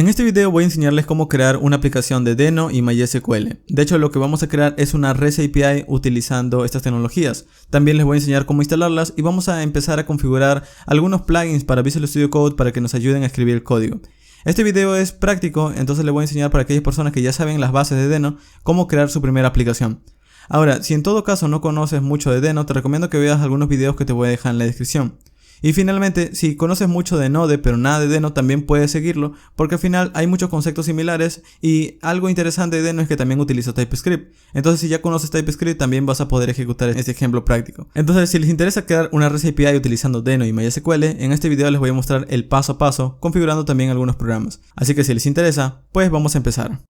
En este video voy a enseñarles cómo crear una aplicación de Deno y MySQL. De hecho, lo que vamos a crear es una REST API utilizando estas tecnologías. También les voy a enseñar cómo instalarlas y vamos a empezar a configurar algunos plugins para Visual Studio Code para que nos ayuden a escribir el código. Este video es práctico, entonces les voy a enseñar para aquellas personas que ya saben las bases de Deno cómo crear su primera aplicación. Ahora, si en todo caso no conoces mucho de Deno, te recomiendo que veas algunos videos que te voy a dejar en la descripción. Y finalmente, si conoces mucho de Node pero nada de Deno, también puedes seguirlo, porque al final hay muchos conceptos similares y algo interesante de Deno es que también utiliza TypeScript. Entonces, si ya conoces TypeScript, también vas a poder ejecutar este ejemplo práctico. Entonces, si les interesa crear una REST API utilizando Deno y MySQL, en este video les voy a mostrar el paso a paso, configurando también algunos programas. Así que si les interesa, pues vamos a empezar.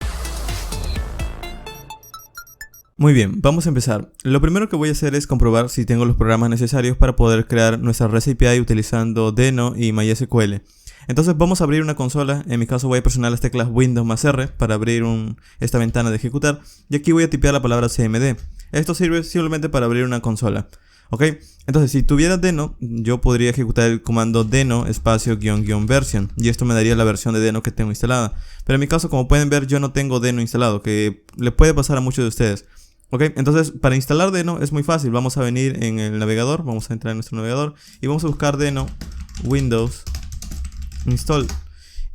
Muy bien, vamos a empezar. Lo primero que voy a hacer es comprobar si tengo los programas necesarios para poder crear nuestra REST API utilizando Deno y MySQL. Entonces vamos a abrir una consola. En mi caso voy a presionar las teclas Windows más R para abrir esta ventana de ejecutar. Y aquí voy a tipear la palabra cmd. Esto sirve simplemente para abrir una consola. ¿Ok? Entonces si tuviera Deno, yo podría ejecutar el comando Deno espacio -- version. Y esto me daría la versión de Deno que tengo instalada. Pero en mi caso, como pueden ver, yo no tengo Deno instalado, que le puede pasar a muchos de ustedes. Ok, entonces para instalar Deno es muy fácil. Vamos a venir en el navegador, vamos a entrar en nuestro navegador y vamos a buscar Deno Windows Install.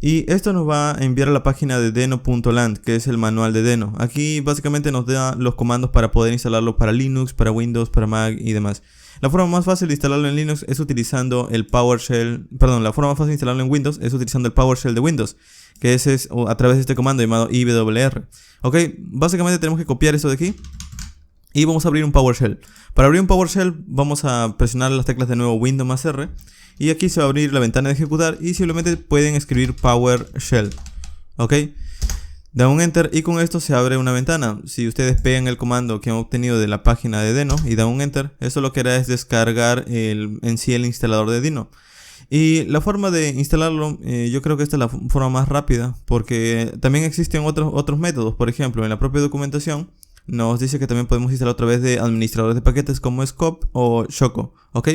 Y esto nos va a enviar a la página de deno.land, que es el manual de Deno. Aquí básicamente nos da los comandos para poder instalarlo para Linux, para Windows, para Mac y demás. La forma más fácil de instalarlo en Linux es utilizando el PowerShell, la forma más fácil de instalarlo en Windows es utilizando el PowerShell de Windows, que es a través de este comando llamado IWR. Ok, básicamente tenemos que copiar esto de aquí. Y vamos a abrir un PowerShell. Para abrir un PowerShell vamos a presionar las teclas de nuevo Windows más R. Y aquí se va a abrir la ventana de ejecutar y simplemente pueden escribir PowerShell. Ok. Dan un Enter y con esto se abre una ventana. Si ustedes pegan el comando que han obtenido de la página de Deno y dan un Enter, esto lo que hará es descargar en sí el instalador de Deno. Y la forma de instalarlo, yo creo que esta es la forma más rápida, porque también existen otros métodos. Por ejemplo, en la propia documentación nos dice que también podemos instalar a través de administradores de paquetes como Scope o Choco, ¿ok?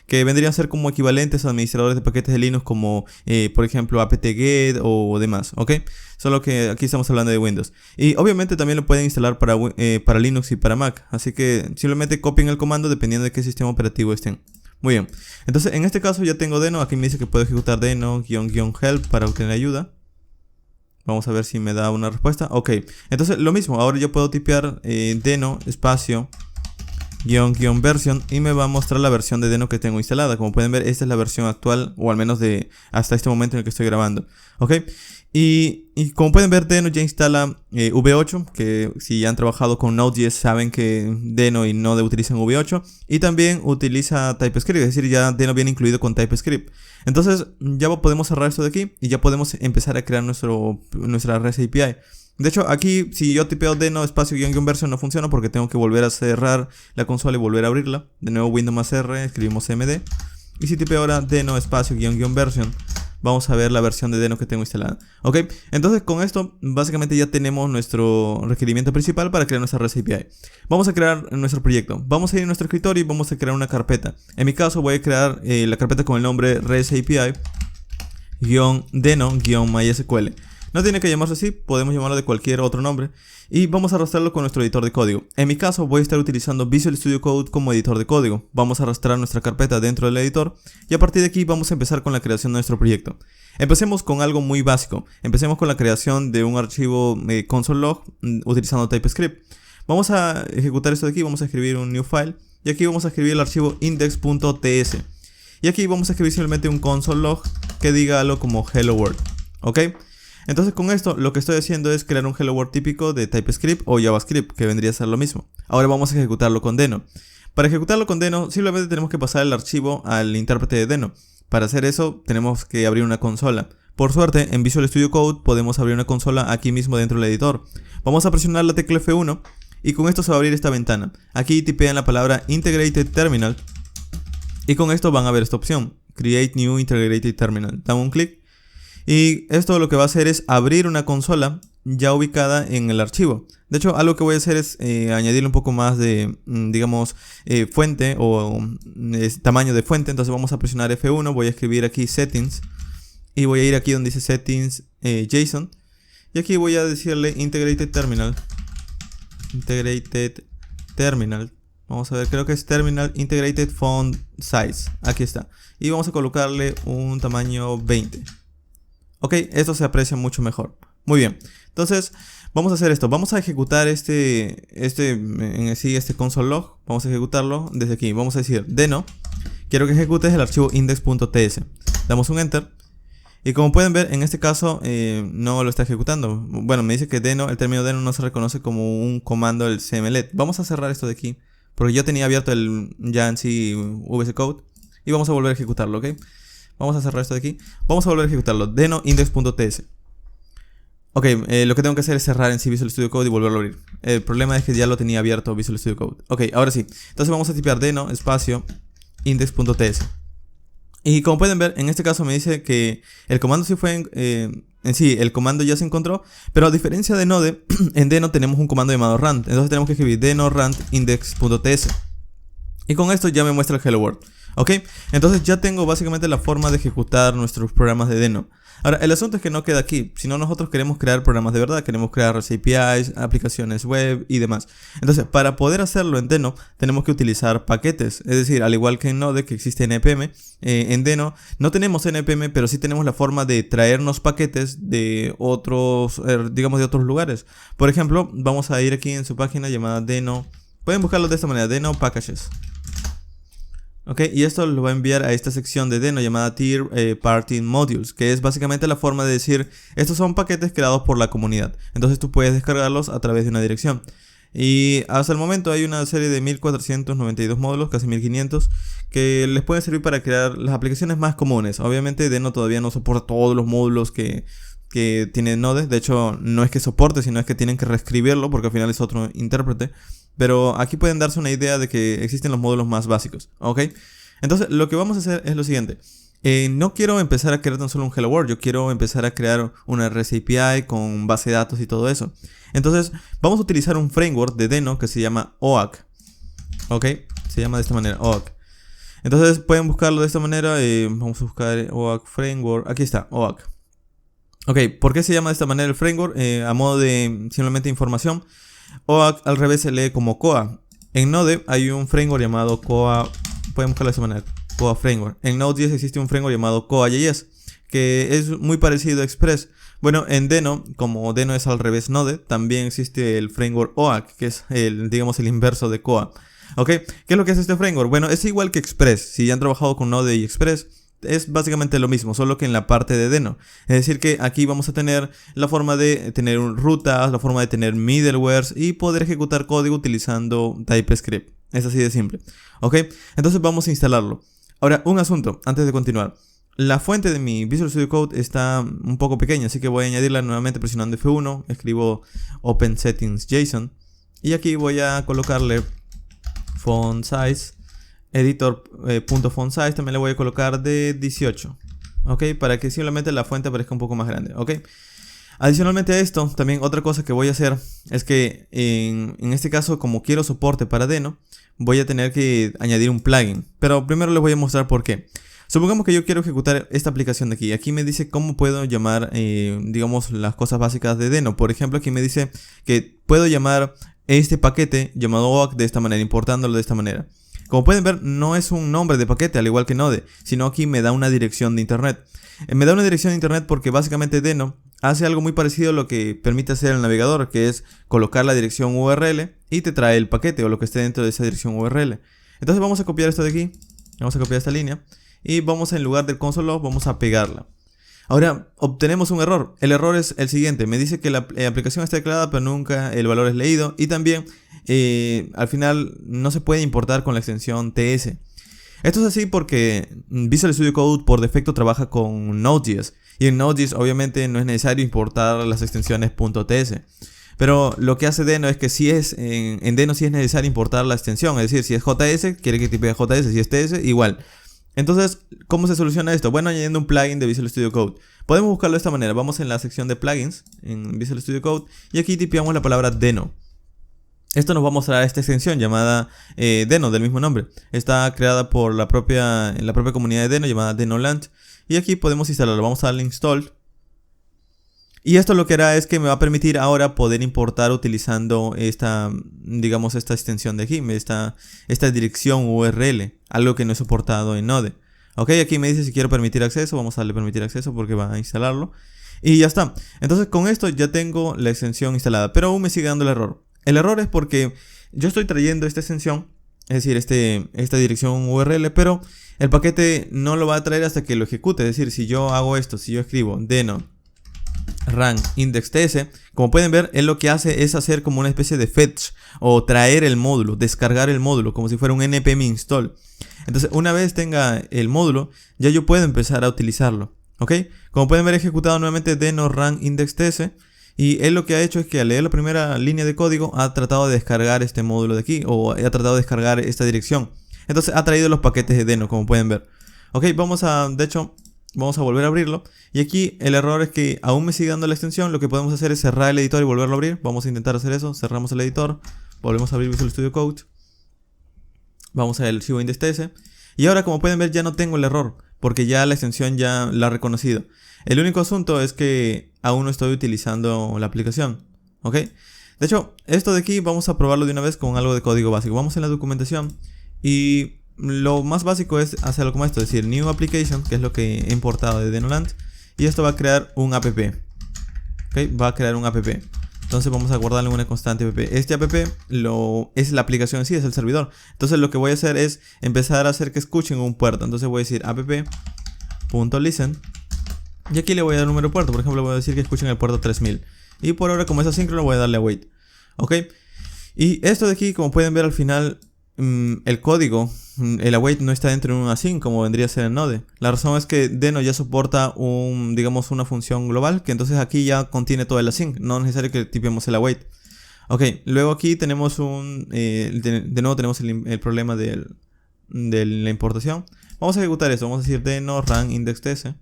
Que vendrían a ser como equivalentes a administradores de paquetes de Linux como, por ejemplo, apt-get o demás, ¿ok? Solo que aquí estamos hablando de Windows. Y obviamente también lo pueden instalar para Linux y para Mac, así que simplemente copien el comando dependiendo de qué sistema operativo estén. Muy bien, entonces en este caso ya tengo Deno. Aquí me dice que puedo ejecutar Deno --help para obtener ayuda. Vamos a ver si me da una respuesta. Ok, entonces lo mismo, ahora yo puedo tipear Deno espacio -- version y me va a mostrar la versión de Deno que tengo instalada. Como pueden ver, esta es la versión actual, o al menos de hasta este momento en el que estoy grabando. Ok, y como pueden ver, Deno ya instala V8, que si ya han trabajado con Node.js saben que Deno y Node utilizan V8. Y también utiliza TypeScript, es decir, ya Deno viene incluido con TypeScript. Entonces ya podemos cerrar esto de aquí y ya podemos empezar a crear nuestra REST API. De hecho, aquí si yo tipeo Deno espacio -- version no funciona porque tengo que volver a cerrar la consola y volver a abrirla. De nuevo Windows más R, escribimos cmd. Y si tipeo ahora Deno espacio -- version, vamos a ver la versión de Deno que tengo instalada. Ok, entonces con esto básicamente ya tenemos nuestro requerimiento principal para crear nuestra REST API. Vamos a crear nuestro proyecto. Vamos a ir a nuestro escritorio y vamos a crear una carpeta. En mi caso voy a crear la carpeta con el nombre REST API -Deno -MySQL. No tiene que llamarse así, podemos llamarlo de cualquier otro nombre. Y vamos a arrastrarlo con nuestro editor de código. En mi caso voy a estar utilizando Visual Studio Code como editor de código. Vamos a arrastrar nuestra carpeta dentro del editor y a partir de aquí vamos a empezar con la creación de nuestro proyecto. Empecemos con algo muy básico. Empecemos con la creación de un archivo console log utilizando TypeScript. Vamos a ejecutar esto de aquí, vamos a escribir un new file y aquí vamos a escribir el archivo index.ts. Y aquí vamos a escribir simplemente un console log que diga algo como hello world. ¿Ok? Entonces con esto lo que estoy haciendo es crear un hello world típico de TypeScript o JavaScript, que vendría a ser lo mismo. Ahora vamos a ejecutarlo con Deno. Para ejecutarlo con Deno simplemente tenemos que pasar el archivo al intérprete de Deno. Para hacer eso tenemos que abrir una consola. Por suerte en Visual Studio Code podemos abrir una consola aquí mismo dentro del editor. Vamos a presionar la tecla F1 y con esto se va a abrir esta ventana. Aquí tipean la palabra Integrated Terminal y con esto van a ver esta opción, Create New Integrated Terminal. Dan un clic. Y esto lo que va a hacer es abrir una consola ya ubicada en el archivo. De hecho, algo que voy a hacer es añadirle un poco más de, digamos, fuente o tamaño de fuente. Entonces vamos a presionar F1, voy a escribir aquí Settings y voy a ir aquí donde dice settings JSON, y aquí voy a decirle integrated terminal. Vamos a ver, creo que es terminal integrated font size. Aquí está. Y vamos a colocarle un tamaño 20. Ok, esto se aprecia mucho mejor. Muy bien. Entonces, vamos a hacer esto. Vamos a ejecutar este console log. Vamos a ejecutarlo desde aquí. Vamos a decir deno. Quiero que ejecutes el archivo index.ts. Damos un enter. Y como pueden ver, en este caso no lo está ejecutando. Bueno, me dice que deno, el término deno no se reconoce como un comando del cmlet. Vamos a cerrar esto de aquí, porque yo tenía abierto el Yancy VS Code. Y vamos a volver a ejecutarlo, ¿ok? Vamos a cerrar esto de aquí. Vamos a volver a ejecutarlo. Deno index.ts. Ok, lo que tengo que hacer es cerrar en sí Visual Studio Code y volverlo a abrir. El problema es que ya lo tenía abierto Visual Studio Code. Ok, ahora sí. Entonces vamos a tipear deno espacio index.ts. Y como pueden ver, en este caso me dice que el comando sí fue en sí, el comando ya se encontró, pero a diferencia de Node, en deno tenemos un comando llamado rand. Entonces tenemos que escribir deno rand index.ts. Y con esto ya me muestra el hello world. Ok, entonces ya tengo básicamente la forma de ejecutar nuestros programas de deno. Ahora, el asunto es que no queda aquí, sino nosotros queremos crear programas de verdad, queremos crear REST APIs, aplicaciones web y demás. Entonces, para poder hacerlo en Deno, tenemos que utilizar paquetes, es decir, al igual que en Node, que existe npm, en Deno no tenemos npm, pero sí tenemos la forma de traernos paquetes de otros, digamos de otros lugares. Por ejemplo, vamos a ir aquí en su página llamada Deno, pueden buscarlo de esta manera, Deno Packages. Ok, y esto lo va a enviar a esta sección de Deno llamada Tier Parting Modules, que es básicamente la forma de decir, estos son paquetes creados por la comunidad. Entonces tú puedes descargarlos a través de una dirección. Y hasta el momento hay una serie de 1492 módulos, casi 1500, que les pueden servir para crear las aplicaciones más comunes. Obviamente Deno todavía no soporta todos los módulos que tiene Node. De hecho, no es que soporte, sino es que tienen que reescribirlo porque al final es otro intérprete. Pero aquí pueden darse una idea de que existen los módulos más básicos, ¿ok? Entonces, lo que vamos a hacer es lo siguiente. No quiero empezar a crear tan solo un Hello World. Yo quiero empezar a crear una REST API con base de datos y todo eso. Entonces, vamos a utilizar un framework de Deno que se llama OAK. ¿Ok? Se llama de esta manera, OAK. Entonces, pueden buscarlo de esta manera. Vamos a buscar OAK Framework. Aquí está, OAK. Ok, ¿por qué se llama de esta manera el framework? A modo de simplemente información. OAK al revés se lee como Koa. En Node hay un framework llamado Koa. Pueden buscarlo de esta manera, Koa Framework. En Node.js existe un framework llamado Koa.js, que es muy parecido a Express. Bueno, en Deno, como Deno es al revés Node, también existe el framework OAK, que es digamos el inverso de Koa. ¿Ok? ¿Qué es lo que es este framework? Bueno, es igual que Express. Si ya han trabajado con Node y Express, es básicamente lo mismo, solo que en la parte de Deno. Es decir que aquí vamos a tener la forma de tener rutas, la forma de tener middlewares y poder ejecutar código utilizando TypeScript. Es así de simple. ¿Ok? Entonces vamos a instalarlo. Ahora, un asunto antes de continuar. La fuente de mi Visual Studio Code está un poco pequeña, así que voy a añadirla nuevamente presionando F1. Escribo Open Settings JSON. Y aquí voy a colocarle font size. Editor.font size también le voy a colocar de 18, ok, para que simplemente la fuente aparezca un poco más grande, ok. Adicionalmente a esto, también otra cosa que voy a hacer es que en este caso, como quiero soporte para Deno, voy a tener que añadir un plugin, pero primero les voy a mostrar por qué. Supongamos que yo quiero ejecutar esta aplicación de aquí. Aquí me dice cómo puedo llamar, digamos, las cosas básicas de Deno. Por ejemplo, aquí me dice que puedo llamar este paquete llamado OAK de esta manera, importándolo de esta manera. Como pueden ver, no es un nombre de paquete, al igual que Node, sino aquí me da una dirección de internet. Me da una dirección de internet porque básicamente Deno hace algo muy parecido a lo que permite hacer el navegador, que es colocar la dirección URL y te trae el paquete o lo que esté dentro de esa dirección URL. Entonces vamos a copiar esto de aquí, vamos a copiar esta línea y vamos en lugar del console log, vamos a pegarla. Ahora, obtenemos un error. El error es el siguiente. Me dice que la aplicación está declarada, pero nunca el valor es leído. Y también, al final, no se puede importar con la extensión TS. Esto es así porque Visual Studio Code por defecto trabaja con Node.js. Y en Node.js obviamente no es necesario importar las extensiones .ts. Pero lo que hace Deno es que si es en Deno sí es necesario importar la extensión. Es decir, si es JS, quiere que tipee JS. Si es TS, igual. Entonces, ¿cómo se soluciona esto? Bueno, añadiendo un plugin de Visual Studio Code. Podemos buscarlo de esta manera. Vamos en la sección de plugins en Visual Studio Code y aquí tipeamos la palabra Deno. Esto nos va a mostrar esta extensión llamada Deno, del mismo nombre. Está creada por en la propia comunidad de Deno llamada Denoland. Y aquí podemos instalarlo. Vamos a darle install. Y esto lo que hará es que me va a permitir ahora poder importar utilizando esta, digamos, esta extensión de aquí, esta dirección URL, algo que no he soportado en Node. Ok, aquí me dice si quiero permitir acceso, vamos a darle permitir acceso porque va a instalarlo. Y ya está. Entonces con esto ya tengo la extensión instalada, pero aún me sigue dando el error. El error es porque yo estoy trayendo esta extensión, es decir, esta dirección URL, pero el paquete no lo va a traer hasta que lo ejecute. Es decir, si yo hago esto, si yo escribo deno run index.ts, como pueden ver, él lo que hace es hacer como una especie de fetch o traer el módulo, descargar el módulo, como si fuera un npm install. Entonces, una vez tenga el módulo, ya yo puedo empezar a utilizarlo. ¿Ok? Como pueden ver, he ejecutado nuevamente deno run index.ts. Y él lo que ha hecho es que al leer la primera línea de código ha tratado de descargar este módulo de aquí, o ha tratado de descargar esta dirección. Entonces ha traído los paquetes de deno, como pueden ver. Ok, vamos a volver a abrirlo. Y aquí el error es que aún me sigue dando la extensión. Lo que podemos hacer es cerrar el editor y volverlo a abrir. Vamos a intentar hacer eso. Cerramos el editor. Volvemos a abrir Visual Studio Code. Vamos al archivo index.ts. Y ahora, como pueden ver, ya no tengo el error, porque ya la extensión ya la ha reconocido. El único asunto es que aún no estoy utilizando la aplicación. ¿Ok? De hecho, esto de aquí vamos a probarlo de una vez con algo de código básico. Vamos en la documentación y lo más básico es hacerlo como esto, es decir, new application, que es lo que he importado de Denoland, y esto va a crear un app. ¿Ok? Va a crear un app. Entonces vamos a guardarle una constante app. Este app es la aplicación en sí, es el servidor. Entonces lo que voy a hacer es empezar a hacer que escuchen un puerto. Entonces voy a decir app.listen. Y aquí le voy a dar un número de puerto. Por ejemplo, voy a decir que escuchen el puerto 3000. Y por ahora, como es asíncrono, voy a darle await. ¿Ok? Y esto de aquí, como pueden ver al final, el código, el await no está dentro de un async como vendría a ser en Node. La razón es que Deno ya soporta digamos una función global, que entonces aquí ya contiene todo el async. No es necesario que tipemos el await. Ok, luego aquí tenemos de nuevo tenemos el problema de la importación. Vamos a ejecutar esto. Vamos a decir deno run index.ts.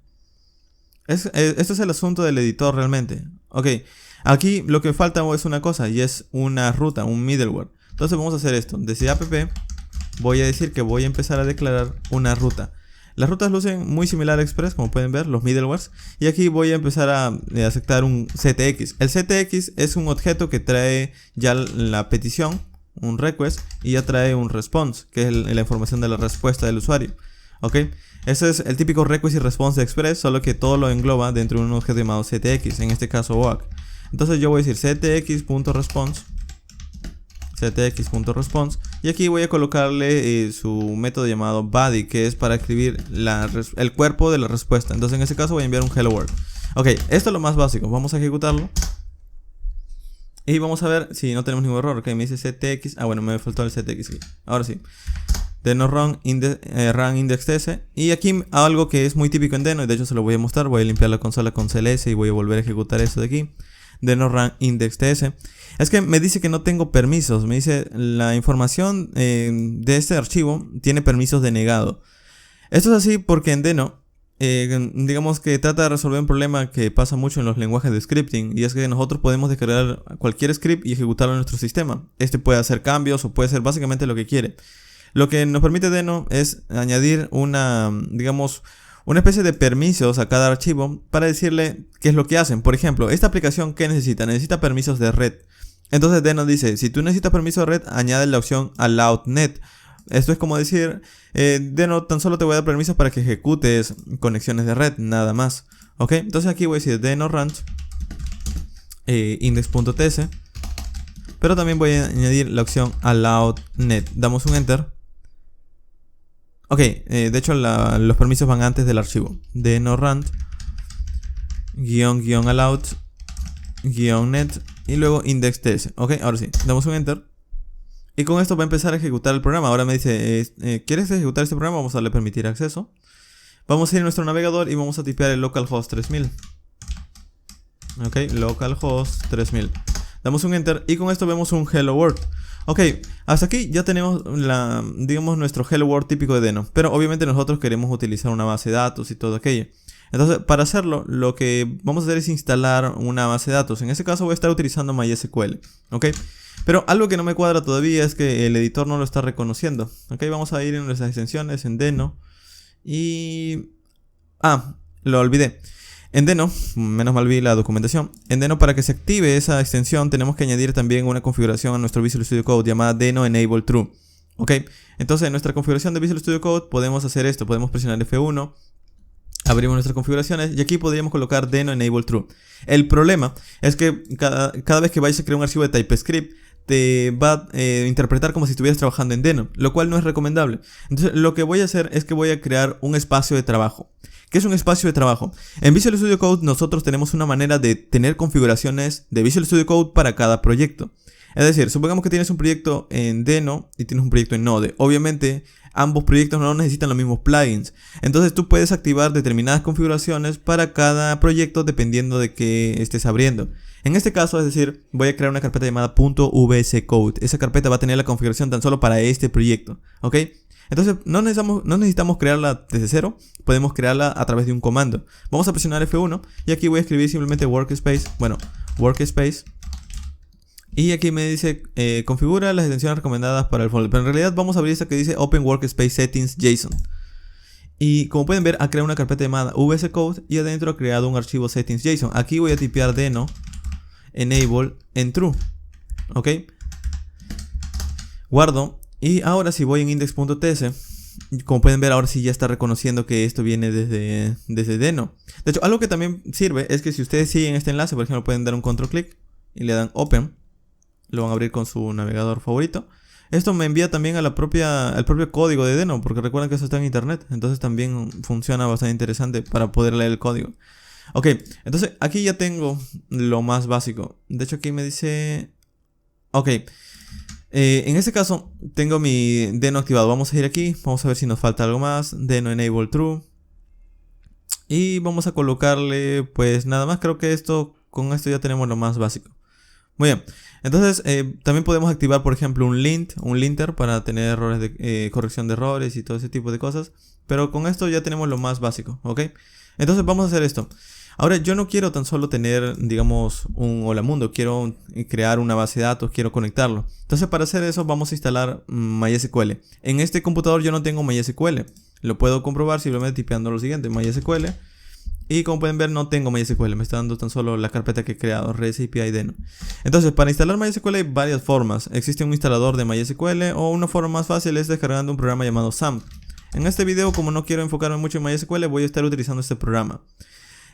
Esto es el asunto del editor realmente. Ok, aquí lo que falta es una cosa, y es una ruta, un middleware. Entonces vamos a hacer esto. Desde app voy a decir que voy a empezar a declarar una ruta. Las rutas lucen muy similar a Express, como pueden ver, los middlewares. Y aquí voy a empezar a aceptar un CTX. El CTX es un objeto que trae ya la petición, un request, y ya trae un response, que es la información de la respuesta del usuario. ¿Ok? Ese es el típico request y response de Express, solo que todo lo engloba dentro de un objeto llamado CTX, en este caso OAK. Entonces yo voy a decir ctx.response. ctx.response y aquí voy a colocarle su método llamado body, que es para escribir el cuerpo de la respuesta. Entonces en este caso voy a enviar un hello world. Ok, esto es lo más básico. Vamos a ejecutarlo y vamos a ver si no tenemos ningún error. Ok, me dice ctx. Ah, bueno, me faltó el ctx aquí. Ahora sí. Deno run index.ts. Y aquí algo que es muy típico en Deno, y de hecho se lo voy a mostrar. Voy a limpiar la consola con cls y voy a volver a ejecutar esto de aquí. Deno run index.ts. Es que me dice que no tengo permisos. Me dice la información de este archivo tiene permisos denegado. Esto es así porque en Deno, digamos que trata de resolver un problema que pasa mucho en los lenguajes de scripting. Y es que nosotros podemos descargar cualquier script y ejecutarlo en nuestro sistema. Este puede hacer cambios o puede hacer básicamente lo que quiere. Lo que nos permite Deno es añadir digamos, una especie de permisos a cada archivo para decirle qué es lo que hacen. Por ejemplo, esta aplicación, ¿qué necesita? Necesita permisos de red. Entonces Deno dice, si tú necesitas permiso de red, añade la opción AllowedNet. Esto es como decir, Deno, tan solo te voy a dar permisos para que ejecutes conexiones de red, nada más. ¿Ok? Entonces aquí voy a decir Deno run index.ts. Pero también voy a añadir la opción AllowedNet. Damos un enter. Ok, de hecho los permisos van antes del archivo. Deno run --allowed -net y luego index.ts. Ok, ahora sí, damos un enter. Y con esto va a empezar a ejecutar el programa. Ahora me dice, ¿quieres ejecutar este programa? Vamos a darle permitir acceso. Vamos a ir a nuestro navegador y vamos a tipear el localhost 3000. Ok, localhost 3000. Damos un enter y con esto vemos un hello world. Ok, hasta aquí ya tenemos digamos nuestro hello world típico de Deno. Pero obviamente nosotros queremos utilizar una base de datos y todo aquello. Entonces para hacerlo lo que vamos a hacer es instalar una base de datos. En este caso voy a estar utilizando MySQL. Ok, pero algo que no me cuadra todavía es que el editor no lo está reconociendo. Ok, vamos a ir en nuestras extensiones en Deno. Y Lo olvidé. En Deno, menos mal vi la documentación. En Deno, para que se active esa extensión, tenemos que añadir también una configuración a nuestro Visual Studio Code llamada Deno Enable True. Ok, entonces en nuestra configuración de Visual Studio Code podemos hacer esto. Podemos presionar F1, abrimos nuestras configuraciones y aquí podríamos colocar Deno Enable True. El problema es que cada vez que vayas a crear un archivo de TypeScript, te va a interpretar como si estuvieras trabajando en Deno, lo cual no es recomendable. Entonces lo que voy a hacer es que voy a crear un espacio de trabajo. ¿Qué es un espacio de trabajo? En Visual Studio Code nosotros tenemos una manera de tener configuraciones de Visual Studio Code para cada proyecto. Es decir, supongamos que tienes un proyecto en Deno y tienes un proyecto en Node. Obviamente ambos proyectos no necesitan los mismos plugins. Entonces tú puedes activar determinadas configuraciones para cada proyecto dependiendo de qué estés abriendo. En este caso, es decir, voy a crear una carpeta llamada .vscode. Esa carpeta va a tener la configuración tan solo para este proyecto, ¿ok? Entonces no necesitamos crearla desde cero, podemos crearla a través de un comando. Vamos a presionar F1 y aquí voy a escribir simplemente workspace, y aquí me dice configura las extensiones recomendadas para el folder, pero en realidad vamos a abrir esta que dice Open Workspace Settings JSON. Y como pueden ver, ha creado una carpeta llamada vscode y adentro ha creado un archivo settings JSON. Aquí voy a tipear Deno Enable en True, ¿ok? Guardo. Y ahora si voy en index.ts, como pueden ver ahora sí ya está reconociendo que esto viene desde Deno. De hecho, algo que también sirve es que si ustedes siguen este enlace, por ejemplo, pueden dar un control clic y le dan open. Lo van a abrir con su navegador favorito. Esto me envía también al propio código de Deno, porque recuerden que eso está en internet. Entonces también funciona bastante interesante para poder leer el código. Ok, entonces aquí ya tengo lo más básico. De hecho aquí me dice... Ok. En este caso tengo mi Deno activado. Vamos a ir aquí, vamos a ver si nos falta algo más. Deno Enable True. Y vamos a colocarle pues nada más. Creo que con esto ya tenemos lo más básico. Muy bien, entonces también podemos activar por ejemplo un linter para tener errores de corrección de errores y todo ese tipo de cosas. Pero con esto ya tenemos lo más básico, ¿ok? Entonces vamos a hacer esto. Ahora yo no quiero tan solo tener, digamos, un hola mundo, quiero crear una base de datos, quiero conectarlo. Entonces para hacer eso vamos a instalar MySQL. En este computador yo no tengo MySQL, lo puedo comprobar simplemente tipeando lo siguiente, MySQL. Y como pueden ver no tengo MySQL, me está dando tan solo la carpeta que he creado, REST API Deno. Entonces para instalar MySQL hay varias formas, existe un instalador de MySQL o una forma más fácil es descargando un programa llamado SAMP. En este video como no quiero enfocarme mucho en MySQL voy a estar utilizando este programa.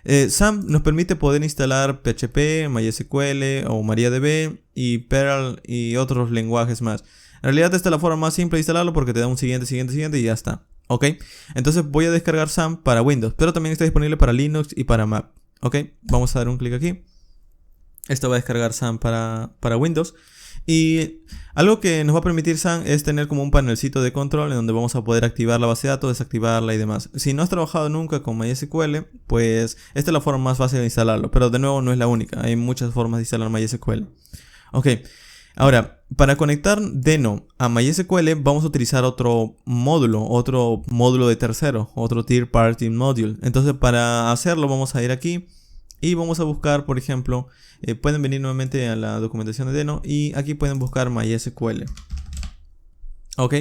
SAMP nos permite poder instalar PHP, MySQL o MariaDB y Perl y otros lenguajes más. En realidad esta es la forma más simple de instalarlo porque te da un siguiente y ya está. Ok, entonces voy a descargar SAMP para Windows, pero también está disponible para Linux y para Mac. Ok, vamos a dar un clic aquí. Esto va a descargar SAMP para Windows. Y algo que nos va a permitir SAMP es tener como un panelcito de control en donde vamos a poder activar la base de datos, desactivarla y demás. Si no has trabajado nunca con MySQL, pues esta es la forma más fácil de instalarlo. Pero de nuevo no es la única, hay muchas formas de instalar MySQL. Ok, ahora para conectar Deno a MySQL vamos a utilizar otro módulo de tercero, otro Third Party Module. Entonces para hacerlo vamos a ir aquí y vamos a buscar, por ejemplo, pueden venir nuevamente a la documentación de Deno y aquí pueden buscar MySQL. Ok,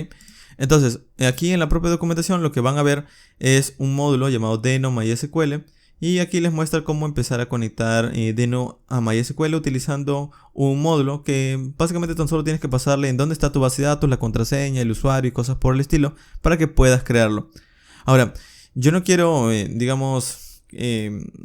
entonces aquí en la propia documentación lo que van a ver es un módulo llamado Deno MySQL. Y aquí les muestra cómo empezar a conectar Deno a MySQL utilizando un módulo que básicamente tan solo tienes que pasarle en dónde está tu base de datos, la contraseña, el usuario y cosas por el estilo para que puedas crearlo. Ahora, yo no quiero, digamos,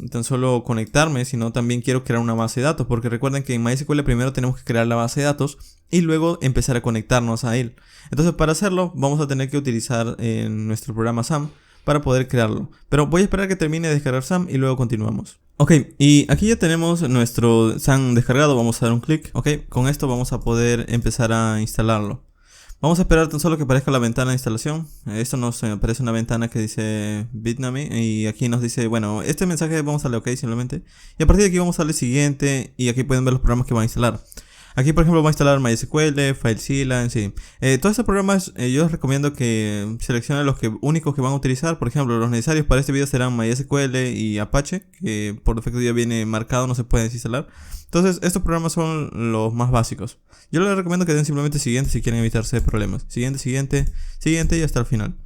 tan solo conectarme, sino también quiero crear una base de datos, porque recuerden que en MySQL primero tenemos que crear la base de datos y luego empezar a conectarnos a él. Entonces para hacerlo vamos a tener que utilizar nuestro programa SAMP para poder crearlo. Pero voy a esperar que termine de descargar SAMP y luego continuamos. Ok, y aquí ya tenemos nuestro SAMP descargado. Vamos a dar un clic. Ok, con esto vamos a poder empezar a instalarlo. Vamos a esperar tan solo que aparezca la ventana de instalación. Esto nos aparece una ventana que dice Bitnami y aquí nos dice, bueno, este mensaje vamos a darle ok simplemente. Y a partir de aquí vamos a darle siguiente y aquí pueden ver los programas que van a instalar. Aquí por ejemplo va a instalar MySQL, FileZilla, en sí. Todos estos programas yo les recomiendo que seleccionen los únicos que van a utilizar. Por ejemplo, los necesarios para este video serán MySQL y Apache, que por defecto ya viene marcado, no se puede desinstalar. Entonces estos programas son los más básicos. Yo les recomiendo que den simplemente siguiente si quieren evitarse problemas. Siguiente y hasta el final.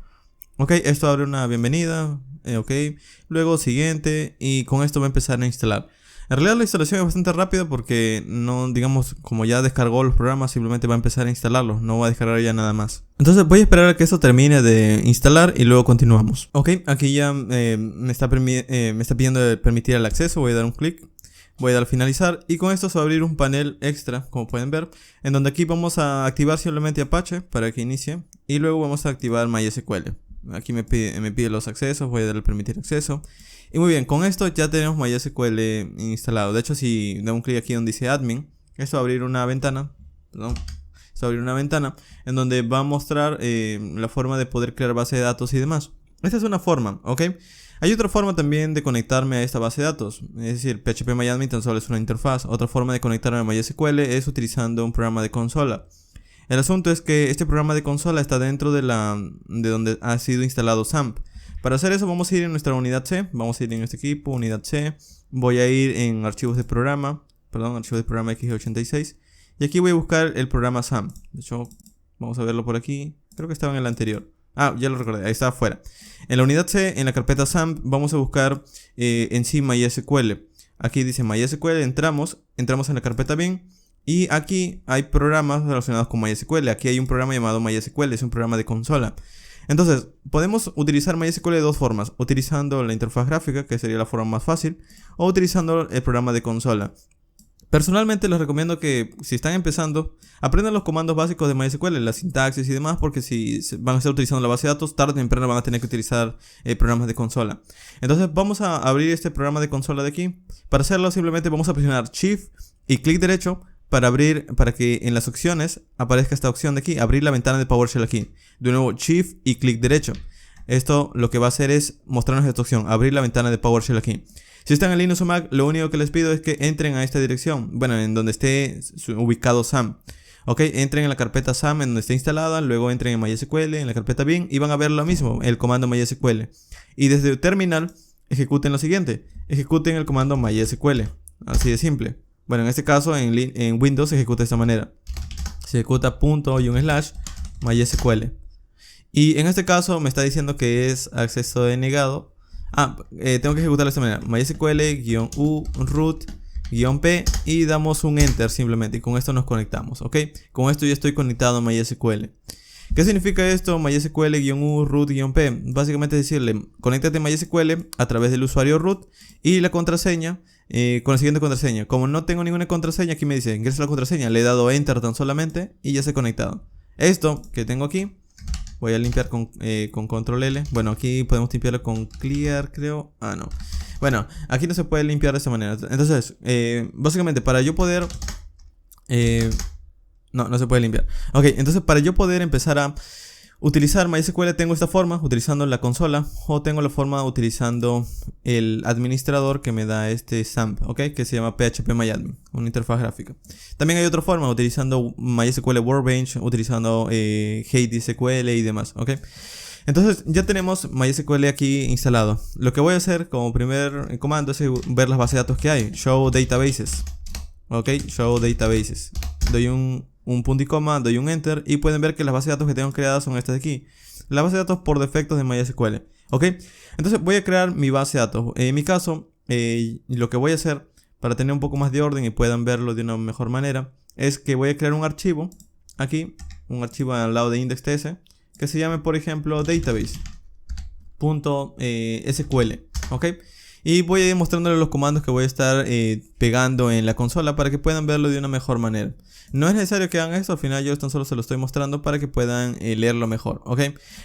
Ok, esto abre una bienvenida. Ok, luego siguiente. Y con esto va a empezar a instalar. En realidad la instalación es bastante rápida porque no, digamos, como ya descargó los programas, simplemente va a empezar a instalarlos, no va a descargar ya nada más. Entonces voy a esperar a que esto termine de instalar y luego continuamos. Ok, aquí ya me está pidiendo permitir el acceso, voy a dar un clic, voy a dar a finalizar y con esto se va a abrir un panel extra, como pueden ver, en donde aquí vamos a activar simplemente Apache para que inicie y luego vamos a activar MySQL. Aquí me pide los accesos, voy a darle permitir acceso. Y muy bien, con esto ya tenemos MySQL instalado. De hecho, si da un clic aquí donde dice admin, esto va a abrir una ventana, perdón, esto va a abrir una ventana en donde va a mostrar la forma de poder crear base de datos y demás. Esta es una forma, ¿ok? Hay otra forma también de conectarme a esta base de datos, es decir, PHP-MyAdmin tan solo es una interfaz. Otra forma de conectarme a MySQL es utilizando un programa de consola. El asunto es que este programa de consola está dentro de donde ha sido instalado XAMPP. Para hacer eso vamos a ir en nuestra unidad C, vamos a ir en este equipo, unidad C, voy a ir en archivos de programa, archivos de programa x86 y aquí voy a buscar el programa XAMPP. De hecho, vamos a verlo por aquí, creo que estaba en el anterior. Ah, ya lo recordé, ahí está afuera. En la unidad C, en la carpeta XAMPP, vamos a buscar en sí MySQL. Aquí dice MySQL, entramos en la carpeta bin. Y aquí hay programas relacionados con MySQL. Aquí hay un programa llamado MySQL, es un programa de consola. Entonces, podemos utilizar MySQL de dos formas. Utilizando la interfaz gráfica, que sería la forma más fácil, o utilizando el programa de consola. Personalmente les recomiendo que si están empezando, aprendan los comandos básicos de MySQL, la sintaxis y demás, porque si van a estar utilizando la base de datos, tarde o temprano van a tener que utilizar programas de consola. Entonces vamos a abrir este programa de consola de aquí. Para hacerlo simplemente vamos a presionar Shift y clic derecho para que en las opciones aparezca esta opción de aquí, abrir la ventana de PowerShell aquí. De nuevo Shift y clic derecho. Esto lo que va a hacer es mostrarnos esta opción, abrir la ventana de PowerShell aquí. Si están en Linux o Mac, lo único que les pido es que entren a esta dirección, bueno, en donde esté ubicado SAM. Ok, entren en la carpeta SAM en donde esté instalada, luego entren en MySQL, en la carpeta bin y van a ver lo mismo, el comando MySQL. Y desde terminal, ejecuten lo siguiente, ejecuten el comando MySQL, así de simple. Bueno, en este caso en Windows se ejecuta de esta manera. Se ejecuta punto y un slash MySQL. Y en este caso me está diciendo que es acceso denegado. Tengo que ejecutarlo de esta manera. MySQL-u root-p y damos un enter simplemente. Y con esto nos conectamos, ¿ok? Con esto ya estoy conectado a MySQL. ¿Qué significa esto? MySQL-u root-p. Básicamente es decirle, conéctate a MySQL a través del usuario root y la contraseña. Con la siguiente contraseña. Como no tengo ninguna contraseña, aquí me dice ingresa la contraseña. Le he dado enter tan solamente y ya se ha conectado. Esto que tengo aquí, voy a limpiar con control L. Bueno, aquí podemos limpiarlo con clear, creo. No. Bueno, aquí no se puede limpiar de esta manera. Entonces, básicamente para yo poder... no se puede limpiar. Ok, entonces para yo poder empezar a utilizar MySQL tengo esta forma, utilizando la consola, o tengo la forma utilizando el administrador que me da este XAMPP, ¿ok? Que se llama PHP-MyAdmin, una interfaz gráfica. También hay otra forma, utilizando MySQL Workbench, utilizando HatesSQL y demás, ¿ok? Entonces ya tenemos MySQL aquí instalado. Lo que voy a hacer como primer comando es ver las bases de datos que hay. Show Databases, ¿ok? Show Databases. Doy un punto y coma, doy un enter y pueden ver que las bases de datos que tengo creadas son estas de aquí. La base de datos por defecto de MySQL, ¿ok? Entonces voy a crear mi base de datos. En mi caso, lo que voy a hacer para tener un poco más de orden y puedan verlo de una mejor manera es que voy a crear un archivo aquí, un archivo al lado de index.ts que se llame, por ejemplo, database.sql, ¿ok? Y voy a ir mostrándole los comandos que voy a estar pegando en la consola para que puedan verlo de una mejor manera. No es necesario que hagan esto, al final yo tan solo se lo estoy mostrando para que puedan leerlo mejor, ¿ok?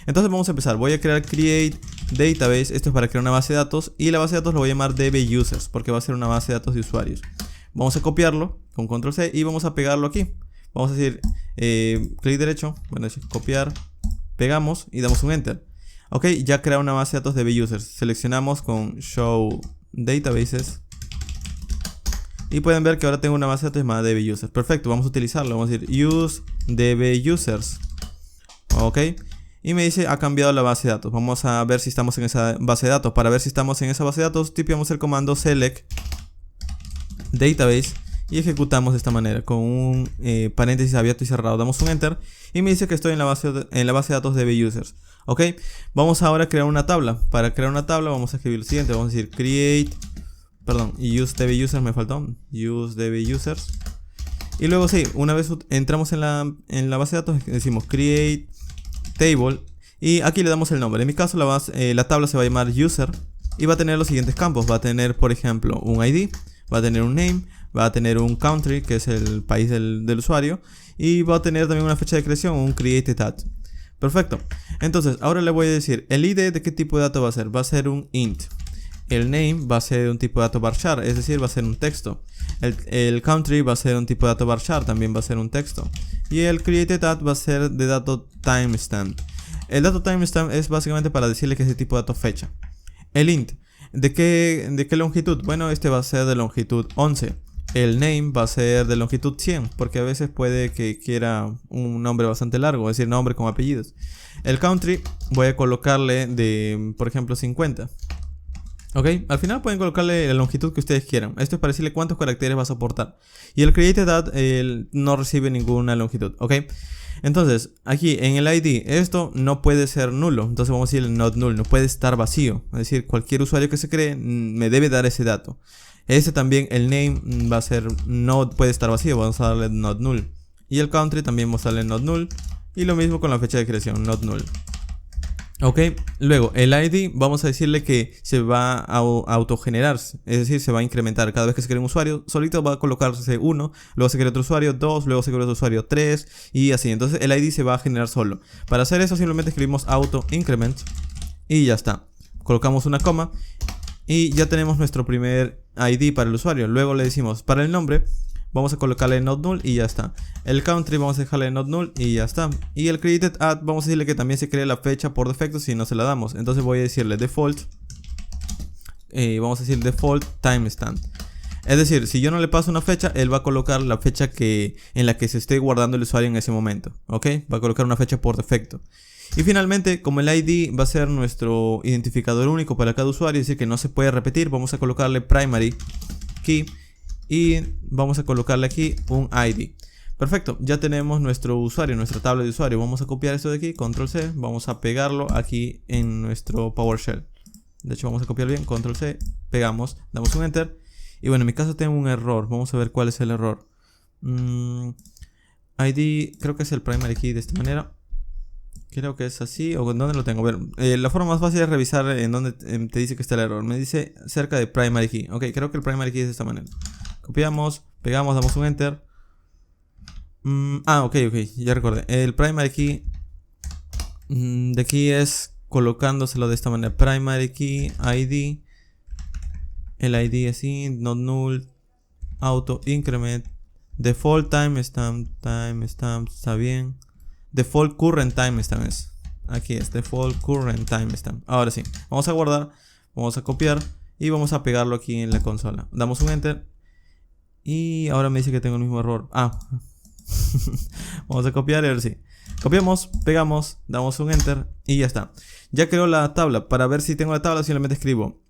Entonces vamos a empezar, voy a crear create database, esto es para crear una base de datos y la base de datos lo voy a llamar dbusers porque va a ser una base de datos de usuarios. Vamos a copiarlo con control C y vamos a pegarlo aquí. Vamos a decir clic derecho, bueno, copiar, pegamos y damos un enter. Ok, ya crea una base de datos de dbusers. Seleccionamos con show databases y pueden ver que ahora tengo una base de datos llamada dbusers. Perfecto, vamos a utilizarlo. Vamos a decir use dbusers. Ok, y me dice ha cambiado la base de datos. Vamos a ver si estamos en esa base de datos. Para ver si estamos en esa base de datos, tipiamos el comando select database y ejecutamos de esta manera con un paréntesis abierto y cerrado. Damos un enter y me dice que estoy en la base de datos de DBUsers. Ok, vamos ahora a crear una tabla. Para crear una tabla vamos a escribir lo siguiente. Vamos a decir use DBUsers, me faltó, use DBUsers. Y luego sí, una vez entramos en la base de datos, decimos create table y aquí le damos el nombre. En mi caso la tabla se va a llamar user y va a tener los siguientes campos. Va a tener, por ejemplo, un ID, va a tener un name, va a tener un country, que es el país del usuario, y va a tener también una fecha de creación, un created at. Perfecto. Entonces, ahora le voy a decir, el ID de qué tipo de dato va a ser. Va a ser un int. El name va a ser un tipo de dato varchar, es decir, va a ser un texto. El country va a ser un tipo de dato varchar, también va a ser un texto. Y el created at va a ser de dato timestamp. El dato timestamp es básicamente para decirle que es de tipo de dato fecha. El int, ¿de qué longitud? Bueno, este va a ser de longitud 11. El name va a ser de longitud 100, porque a veces puede que quiera un nombre bastante largo, es decir, nombre con apellidos. El country voy a colocarle de, por ejemplo, 50. Ok, al final pueden colocarle la longitud que ustedes quieran. Esto es para decirle cuántos caracteres va a soportar. Y el created at no recibe ninguna longitud. Ok, entonces aquí en el ID esto no puede ser nulo. Entonces vamos a decirle not null, no puede estar vacío. Es decir, cualquier usuario que se cree me debe dar ese dato. Ese también, el name va a ser no puede estar vacío, vamos a darle not null. Y el country también vamos a darle not null. Y lo mismo con la fecha de creación, not null. Ok, luego el ID vamos a decirle que se va a autogenerar, es decir, se va a incrementar cada vez que se crea un usuario, solito va a colocarse 1, luego se crea otro usuario 2, luego se crea otro usuario 3 y así. Entonces el ID se va a generar solo. Para hacer eso simplemente escribimos auto increment y ya está. Colocamos una coma y ya tenemos nuestro primer ID para el usuario. Luego le decimos para el nombre vamos a colocarle not null y ya está. El country vamos a dejarle not null y ya está. Y el created at vamos a decirle que también se cree la fecha por defecto si no se la damos. Entonces voy a decirle default. Vamos a decir default timestamp. Es decir, si yo no le paso una fecha, él va a colocar la fecha en la que se esté guardando el usuario en ese momento. ¿Ok? Va a colocar una fecha por defecto. Y finalmente, como el ID va a ser nuestro identificador único para cada usuario, es decir, que no se puede repetir, vamos a colocarle primary key. Y vamos a colocarle aquí un ID. Perfecto, ya tenemos nuestro usuario, nuestra tabla de usuario. Vamos a copiar esto de aquí, control C. Vamos a pegarlo aquí en nuestro PowerShell. De hecho vamos a copiar bien, control C. Pegamos, damos un enter. Y bueno, en mi caso tengo un error. Vamos a ver cuál es el error. ID, creo que es el primary key de esta manera. Creo que es así, o ¿dónde lo tengo? A ver, la forma más fácil es revisar en dónde te dice que está el error. Me dice cerca de primary key. Ok, creo que el primary key es de esta manera. Copiamos, pegamos, damos un enter. Ok, ya recordé. El primary key de aquí es colocándoselo de esta manera. Primary key, ID. El ID así, not null, auto increment, default timestamp, está bien. Default current timestamp es. Aquí es, default current timestamp. Ahora sí, vamos a guardar, vamos a copiar y vamos a pegarlo aquí en la consola. Damos un enter. Y ahora me dice que tengo el mismo error. Vamos a copiar y ahora sí. Copiamos, pegamos, damos un enter y ya está. Ya creo la tabla. Para ver si tengo la tabla simplemente escribo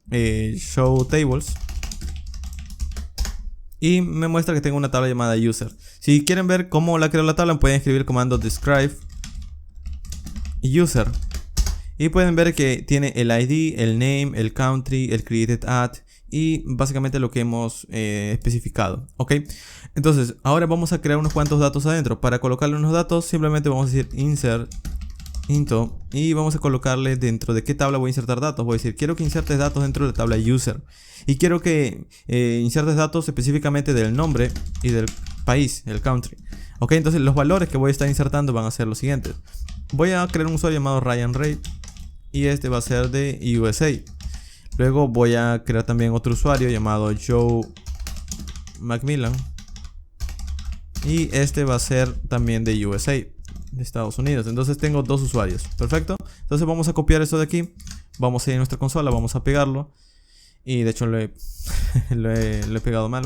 show tables. Y me muestra que tengo una tabla llamada user. Si quieren ver cómo la creo la tabla, pueden escribir el comando describe user. Y pueden ver que tiene el ID, el name, el country, el created at y básicamente lo que hemos especificado. Ok, entonces ahora vamos a crear unos cuantos datos adentro. Para colocarle unos datos simplemente vamos a decir insert into y vamos a colocarle dentro de qué tabla voy a insertar datos. Voy a decir quiero que insertes datos dentro de la tabla user y quiero que insertes datos específicamente del nombre y del país, el country. Ok, entonces los valores que voy a estar insertando van a ser los siguientes. Voy a crear un usuario llamado Ryan Ray y este va a ser de USA. Luego voy a crear también otro usuario llamado Joe Macmillan. Y este va a ser también de USA, de Estados Unidos. Entonces tengo dos usuarios. Perfecto. Entonces vamos a copiar esto de aquí. Vamos a ir a nuestra consola, vamos a pegarlo. Y de hecho lo he pegado mal.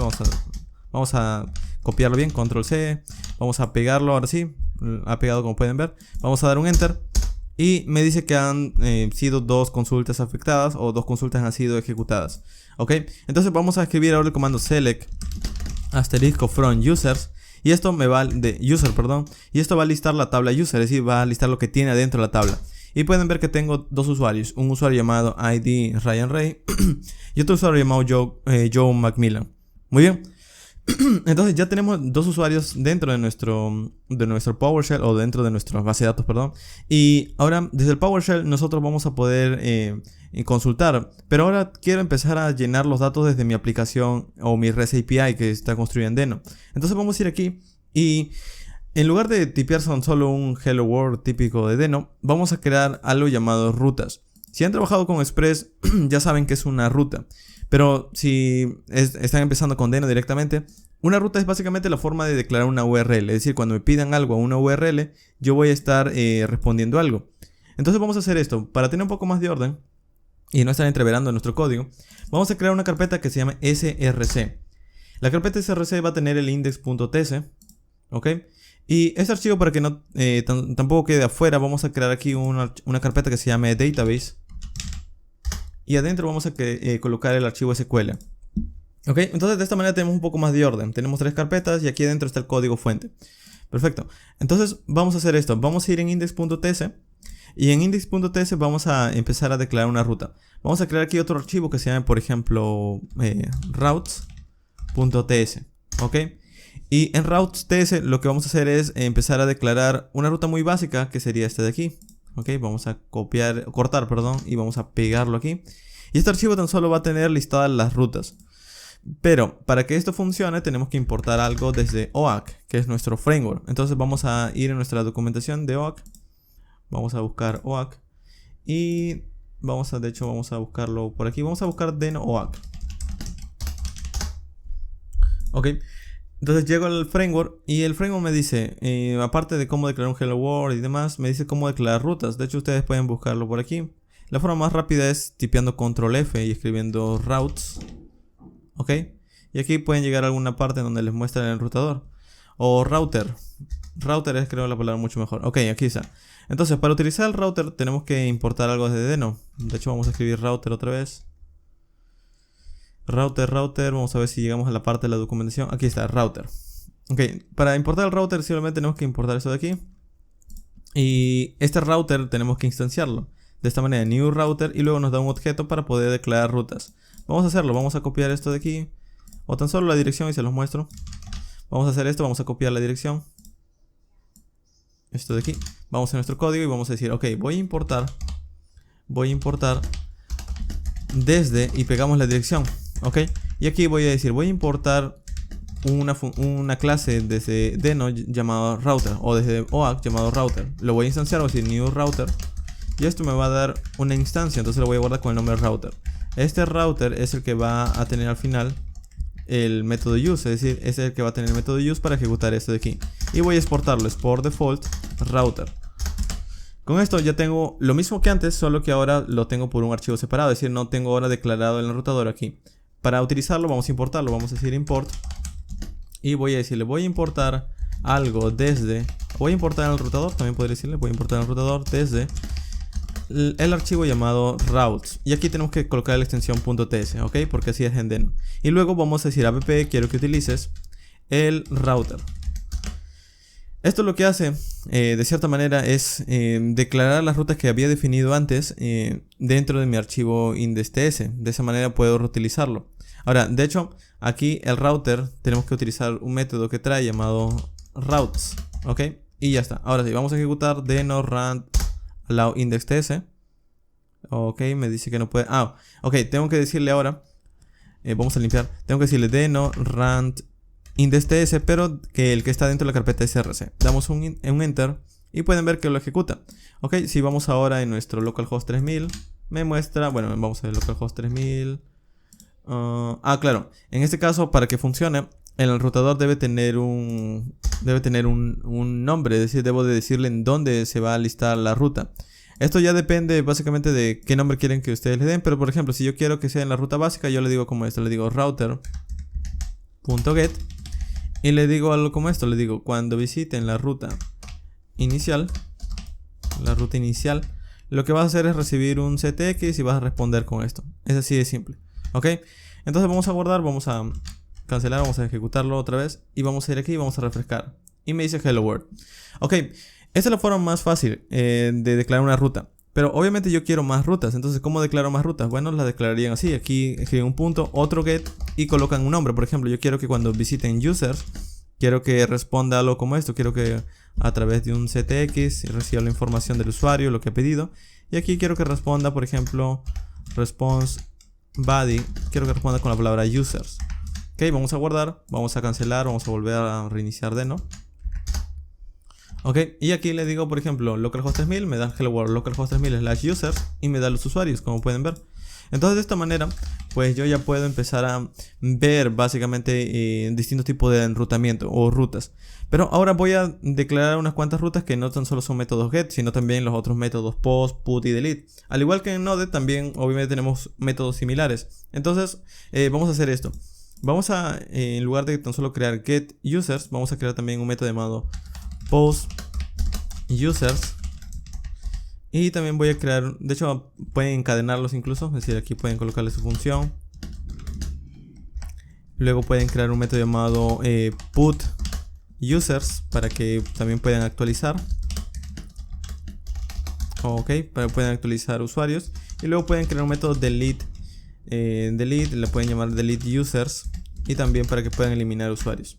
Vamos a copiarlo bien, control C. Vamos a pegarlo, ahora sí. Ha pegado como pueden ver. Vamos a dar un enter. Y me dice que han sido dos consultas afectadas o dos consultas han sido ejecutadas. Ok, entonces vamos a escribir ahora el comando select asterisco from users. Y esto me va de user, perdón. Y esto va a listar la tabla user, es decir, va a listar lo que tiene adentro de la tabla. Y pueden ver que tengo dos usuarios. Un usuario llamado ID Ryan Ray y otro usuario llamado Joe Macmillan. Muy bien. Entonces ya tenemos dos usuarios dentro de nuestro PowerShell, o dentro de nuestra base de datos, perdón. Y ahora desde el PowerShell nosotros vamos a poder consultar. Pero ahora quiero empezar a llenar los datos desde mi aplicación o mi REST API que está construida en Deno. Entonces vamos a ir aquí y en lugar de tipear solo un Hello World típico de Deno, vamos a crear algo llamado rutas. Si han trabajado con Express ya saben que es una ruta. Pero si están empezando con Deno directamente, una ruta es básicamente la forma de declarar una URL. Es decir, cuando me pidan algo a una URL, yo voy a estar respondiendo algo. Entonces vamos a hacer esto. Para tener un poco más de orden y no estar entreverando nuestro código, vamos a crear una carpeta que se llama src. La carpeta src va a tener el index.ts, ¿ok? Y este archivo, para que no tampoco quede afuera, vamos a crear aquí una carpeta que se llame database. Y adentro vamos a colocar el archivo SQL. Ok, entonces de esta manera tenemos un poco más de orden. Tenemos tres carpetas y aquí adentro está el código fuente. Perfecto. Entonces vamos a hacer esto. Vamos a ir en index.ts. Y en index.ts vamos a empezar a declarar una ruta. Vamos a crear aquí otro archivo que se llame, por ejemplo, routes.ts. Ok. Y en routes.ts lo que vamos a hacer es empezar a declarar una ruta muy básica, que sería esta de aquí. Ok, vamos a cortar, y vamos a pegarlo aquí. Y este archivo tan solo va a tener listadas las rutas. Pero para que esto funcione tenemos que importar algo desde OAK, que es nuestro framework. Entonces vamos a ir a nuestra documentación de OAK. Vamos a buscar OAK. Y vamos a buscarlo por aquí. Vamos a buscar Deno OAK. Ok. Entonces llego al framework y el framework me dice, aparte de cómo declarar un Hello World y demás, me dice cómo declarar rutas. De hecho, ustedes pueden buscarlo por aquí. La forma más rápida es tipeando control F y escribiendo routes. Ok. Y aquí pueden llegar a alguna parte donde les muestra el enrutador. O router. Router es, creo, la palabra mucho mejor. Ok, aquí está. Entonces, para utilizar el router tenemos que importar algo desde Deno. De hecho, vamos a escribir router otra vez. Router, vamos a ver si llegamos a la parte de la documentación. Aquí está, router. Ok, para importar el router simplemente tenemos que importar esto de aquí. Y este router tenemos que instanciarlo. De esta manera, new router, y luego nos da un objeto para poder declarar rutas. Vamos a hacerlo, vamos a copiar esto de aquí. O tan solo la dirección y se los muestro. Vamos a hacer esto, vamos a copiar la dirección. Esto de aquí. Vamos a nuestro código y vamos a decir, ok, voy a importar desde, y pegamos la dirección. Ok, y aquí voy a decir, voy a importar una clase desde Deno llamado router, o desde OAK llamado router. Lo voy a instanciar, voy a decir new router, y esto me va a dar una instancia, entonces lo voy a guardar con el nombre router. Este router es el que va a tener al final el método use, es decir, es el que va a tener el método use para ejecutar esto de aquí. Y voy a exportarlo, export default router. Con esto ya tengo lo mismo que antes, solo que ahora lo tengo por un archivo separado, es decir, no tengo ahora declarado el enrutador aquí. Para utilizarlo vamos a importarlo, vamos a decir import. Y voy a decirle, voy a importar algo desde, voy a importar el enrutador, también podría decirle, voy a importar el enrutador desde el archivo llamado routes. Y aquí tenemos que colocar la extensión .ts, ok, porque así es en Deno. Y luego vamos a decir app, quiero que utilices el router. Esto lo que hace, de cierta manera, es declarar las rutas que había definido antes dentro de mi archivo index.ts. De esa manera puedo reutilizarlo. Ahora, de hecho, aquí el router tenemos que utilizar un método que trae llamado routes, ¿ok? Y ya está. Ahora sí, vamos a ejecutar deno run allow index.ts. Ok, me dice que no puede. Ok, tengo que decirle ahora. Vamos a limpiar. Tengo que decirle deno run index.ts, pero que el que está dentro de la carpeta es src. Damos un enter y pueden ver que lo ejecuta. Ok, si vamos ahora en nuestro localhost 3000, me muestra, bueno, vamos a ver localhost 3000. Claro, en este caso, para que funcione, el enrutador debe tener un nombre, es decir, debo de decirle en dónde se va a listar la ruta. Esto ya depende básicamente de qué nombre quieren que ustedes le den, pero por ejemplo, si yo quiero que sea en la ruta básica, yo le digo como esto, le digo router.get y le digo algo como esto, le digo cuando visiten la ruta inicial, lo que vas a hacer es recibir un ctx y vas a responder con esto. Es así de simple, ok. Entonces vamos a guardar, vamos a cancelar, vamos a ejecutarlo otra vez y vamos a ir aquí y vamos a refrescar. Y me dice Hello World. Ok, esta es la forma más fácil de declarar una ruta. Pero obviamente yo quiero más rutas. Entonces, ¿cómo declaro más rutas? Bueno, las declararían así. Aquí escriben un punto, otro get y colocan un nombre. Por ejemplo, yo quiero que cuando visiten users, quiero que responda algo como esto. Quiero que a través de un CTX reciba la información del usuario, lo que ha pedido. Y aquí quiero que responda, por ejemplo, response body. Quiero que responda con la palabra users. Ok, vamos a guardar, vamos a cancelar, vamos a volver a reiniciar Deno. Ok, y aquí le digo, por ejemplo, localhost 3000, me da hello world localhost 3000/users y me da los usuarios, como pueden ver. Entonces de esta manera, pues yo ya puedo empezar a ver básicamente distintos tipos de enrutamiento o rutas. Pero ahora voy a declarar unas cuantas rutas que no tan solo son métodos get, sino también los otros métodos post, put y delete. Al igual que en Node, también obviamente tenemos métodos similares. Entonces vamos a hacer esto. Vamos a, en lugar de tan solo crear get users, vamos a crear también un método llamado post users. Y también voy a crear, de hecho pueden encadenarlos incluso, es decir, aquí pueden colocarle su función. Luego pueden crear un método llamado put users para que también puedan actualizar. Ok, para que puedan actualizar usuarios. Y luego pueden crear un método delete. Delete, le pueden llamar delete users. Y también para que puedan eliminar usuarios.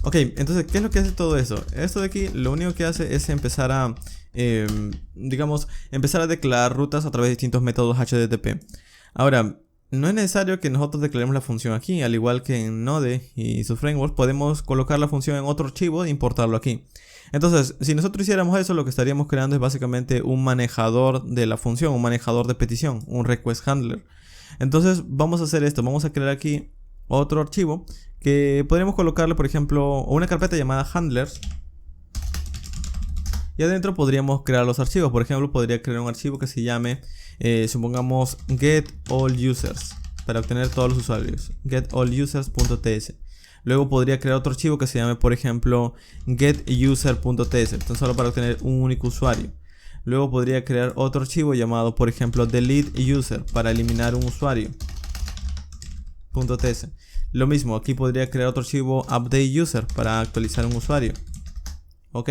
Ok, entonces, ¿qué es lo que hace todo eso? Esto de aquí lo único que hace es empezar a, digamos, empezar a declarar rutas a través de distintos métodos HTTP. Ahora, no es necesario que nosotros declaremos la función aquí. Al igual que en Node y sus frameworks, podemos colocar la función en otro archivo e importarlo aquí. Entonces, si nosotros hiciéramos eso, lo que estaríamos creando es básicamente un manejador de la función, un manejador de petición, un request handler. Entonces, vamos a hacer esto. Vamos a crear aquí otro archivo que podríamos colocarle, por ejemplo, una carpeta llamada handlers. Y adentro podríamos crear los archivos. Por ejemplo, podría crear un archivo que se llame, supongamos, getAllUsers, para obtener todos los usuarios. getAllUsers.ts. Luego podría crear otro archivo que se llame, por ejemplo, getUser.ts, entonces solo para obtener un único usuario. Luego podría crear otro archivo llamado, por ejemplo, deleteUser, para eliminar un usuario. .ts. Lo mismo, aquí podría crear otro archivo updateUser para actualizar un usuario. Ok,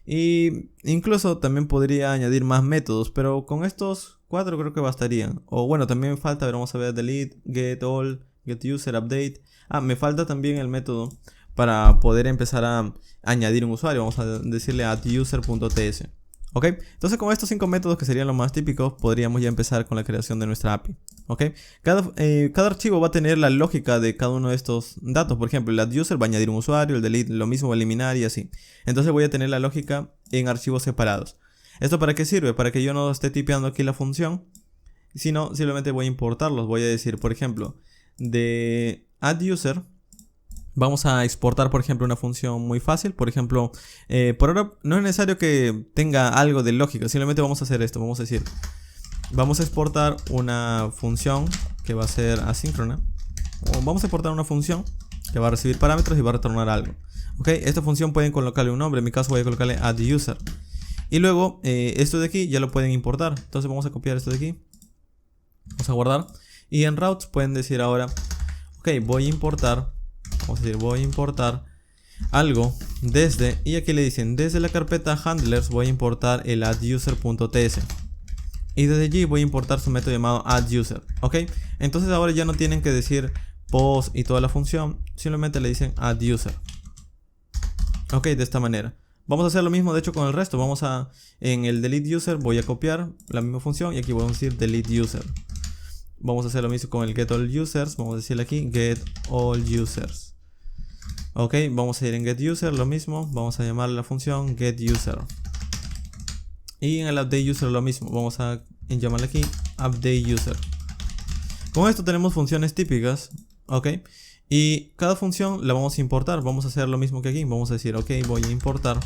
y incluso también podría añadir más métodos, pero con estos 4 creo que bastarían. O bueno, también me falta, a ver, vamos a ver, delete, get all, get user, update. Me falta también el método para poder empezar a añadir un usuario. Vamos a decirle adduser.ts. Ok, entonces con estos 5 métodos, que serían los más típicos, podríamos ya empezar con la creación de nuestra API. Ok, cada archivo va a tener la lógica de cada uno de estos datos. Por ejemplo, el adduser va a añadir un usuario, el delete lo mismo va a eliminar y así. Entonces voy a tener la lógica en archivos separados. ¿Esto para qué sirve? Para que yo no esté tipeando aquí la función, sino simplemente voy a importarlos. Voy a decir, por ejemplo, de adduser vamos a exportar, por ejemplo, una función muy fácil. Por ejemplo, por ahora no es necesario que tenga algo de lógica. Simplemente vamos a hacer esto. Vamos a decir, vamos a exportar una función que va a ser asíncrona. O vamos a exportar una función que va a recibir parámetros y va a retornar algo. Ok, esta función pueden colocarle un nombre. En mi caso voy a colocarle adduser. Y luego esto de aquí ya lo pueden importar. Entonces vamos a copiar esto de aquí. Vamos a guardar. Y en routes pueden decir ahora, ok, voy a importar. Vamos a decir, voy a importar algo desde, y aquí le dicen, desde la carpeta handlers voy a importar el adduser.ts. Y desde allí voy a importar su método llamado adduser. Ok, entonces ahora ya no tienen que decir post y toda la función, simplemente le dicen adduser. Ok, de esta manera. Vamos a hacer lo mismo de hecho con el resto. Vamos a, en el delete user voy a copiar la misma función y aquí vamos a decir delete user. Vamos a hacer lo mismo con el get all users. Vamos a decirle aquí get all users. Ok, vamos a ir en get user, lo mismo. Vamos a llamar la función get user. Y en el update user lo mismo. Vamos a llamarle aquí update user. Con esto tenemos funciones típicas. Ok, y cada función la vamos a importar. Vamos a hacer lo mismo que aquí. Vamos a decir, ok, voy a importar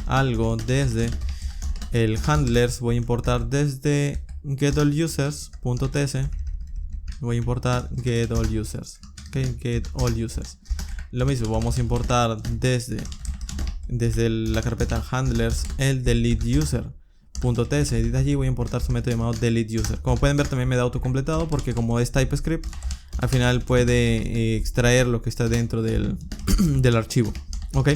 algo desde el handlers. Voy a importar desde getAllUsers.ts. Voy a importar getAllUsers. Ok, getAllUsers. Lo mismo, vamos a importar desde la carpeta handlers el deleteUser.ts. Y de allí voy a importar su método llamado deleteUser. Como pueden ver, también me da autocompletado porque como es TypeScript, al final puede extraer lo que está dentro del, del archivo. Ok,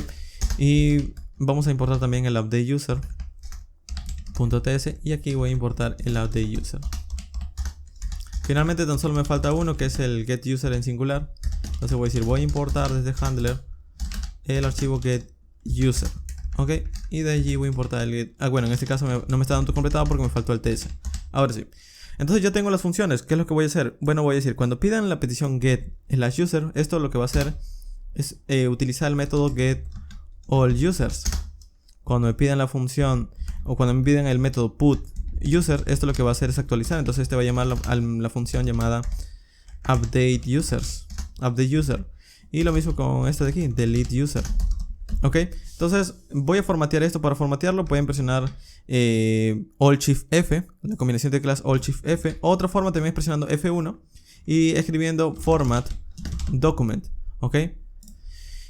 y vamos a importar también el updateuser.ts y aquí voy a importar el updateuser. Finalmente tan solo me falta uno, que es el getUser en singular. Entonces voy a decir, voy a importar desde handler el archivo getUser. Ok, y de allí voy a importar el get. Bueno, en este caso no me está dando completado porque me faltó el ts. Ahora sí. Entonces ya tengo las funciones. ¿Qué es lo que voy a hacer? Bueno, voy a decir, cuando pidan la petición get/user, esto lo que va a hacer es utilizar el método getAllUsers. Cuando me pidan la función, o cuando me piden el método putUser, esto lo que va a hacer es actualizar. Entonces este va a llamar la función llamada updateUser. Y lo mismo con este de aquí, deleteUser. Ok, entonces voy a formatear esto. Para formatearlo pueden presionar Alt-Shift-F, la combinación de teclas Alt-Shift-F. Otra forma también es presionando F1 y escribiendo format document. Ok,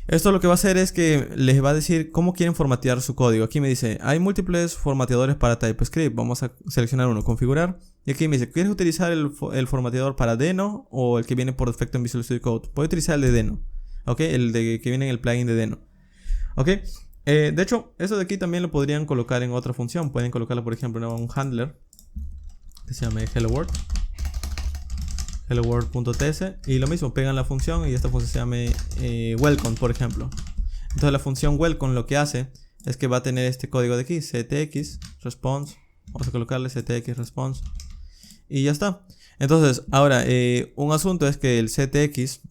esto lo que va a hacer es que les va a decir cómo quieren formatear su código. Aquí me dice, hay múltiples formateadores para TypeScript. Vamos a seleccionar uno, configurar. Y aquí me dice, ¿quieres utilizar el formateador para Deno o el que viene por defecto en Visual Studio Code? Voy a utilizar el de Deno. Ok, el que viene en el plugin de Deno. Ok, de hecho, eso de aquí también lo podrían colocar en otra función. Pueden colocarlo, por ejemplo, en un handler que se llame helloworld.ts, y lo mismo, pegan la función y esta función se llame welcome, por ejemplo. Entonces la función welcome lo que hace es que va a tener este código de aquí, ctx response. Vamos a colocarle ctx response y ya está. Entonces ahora un asunto es que el ctx,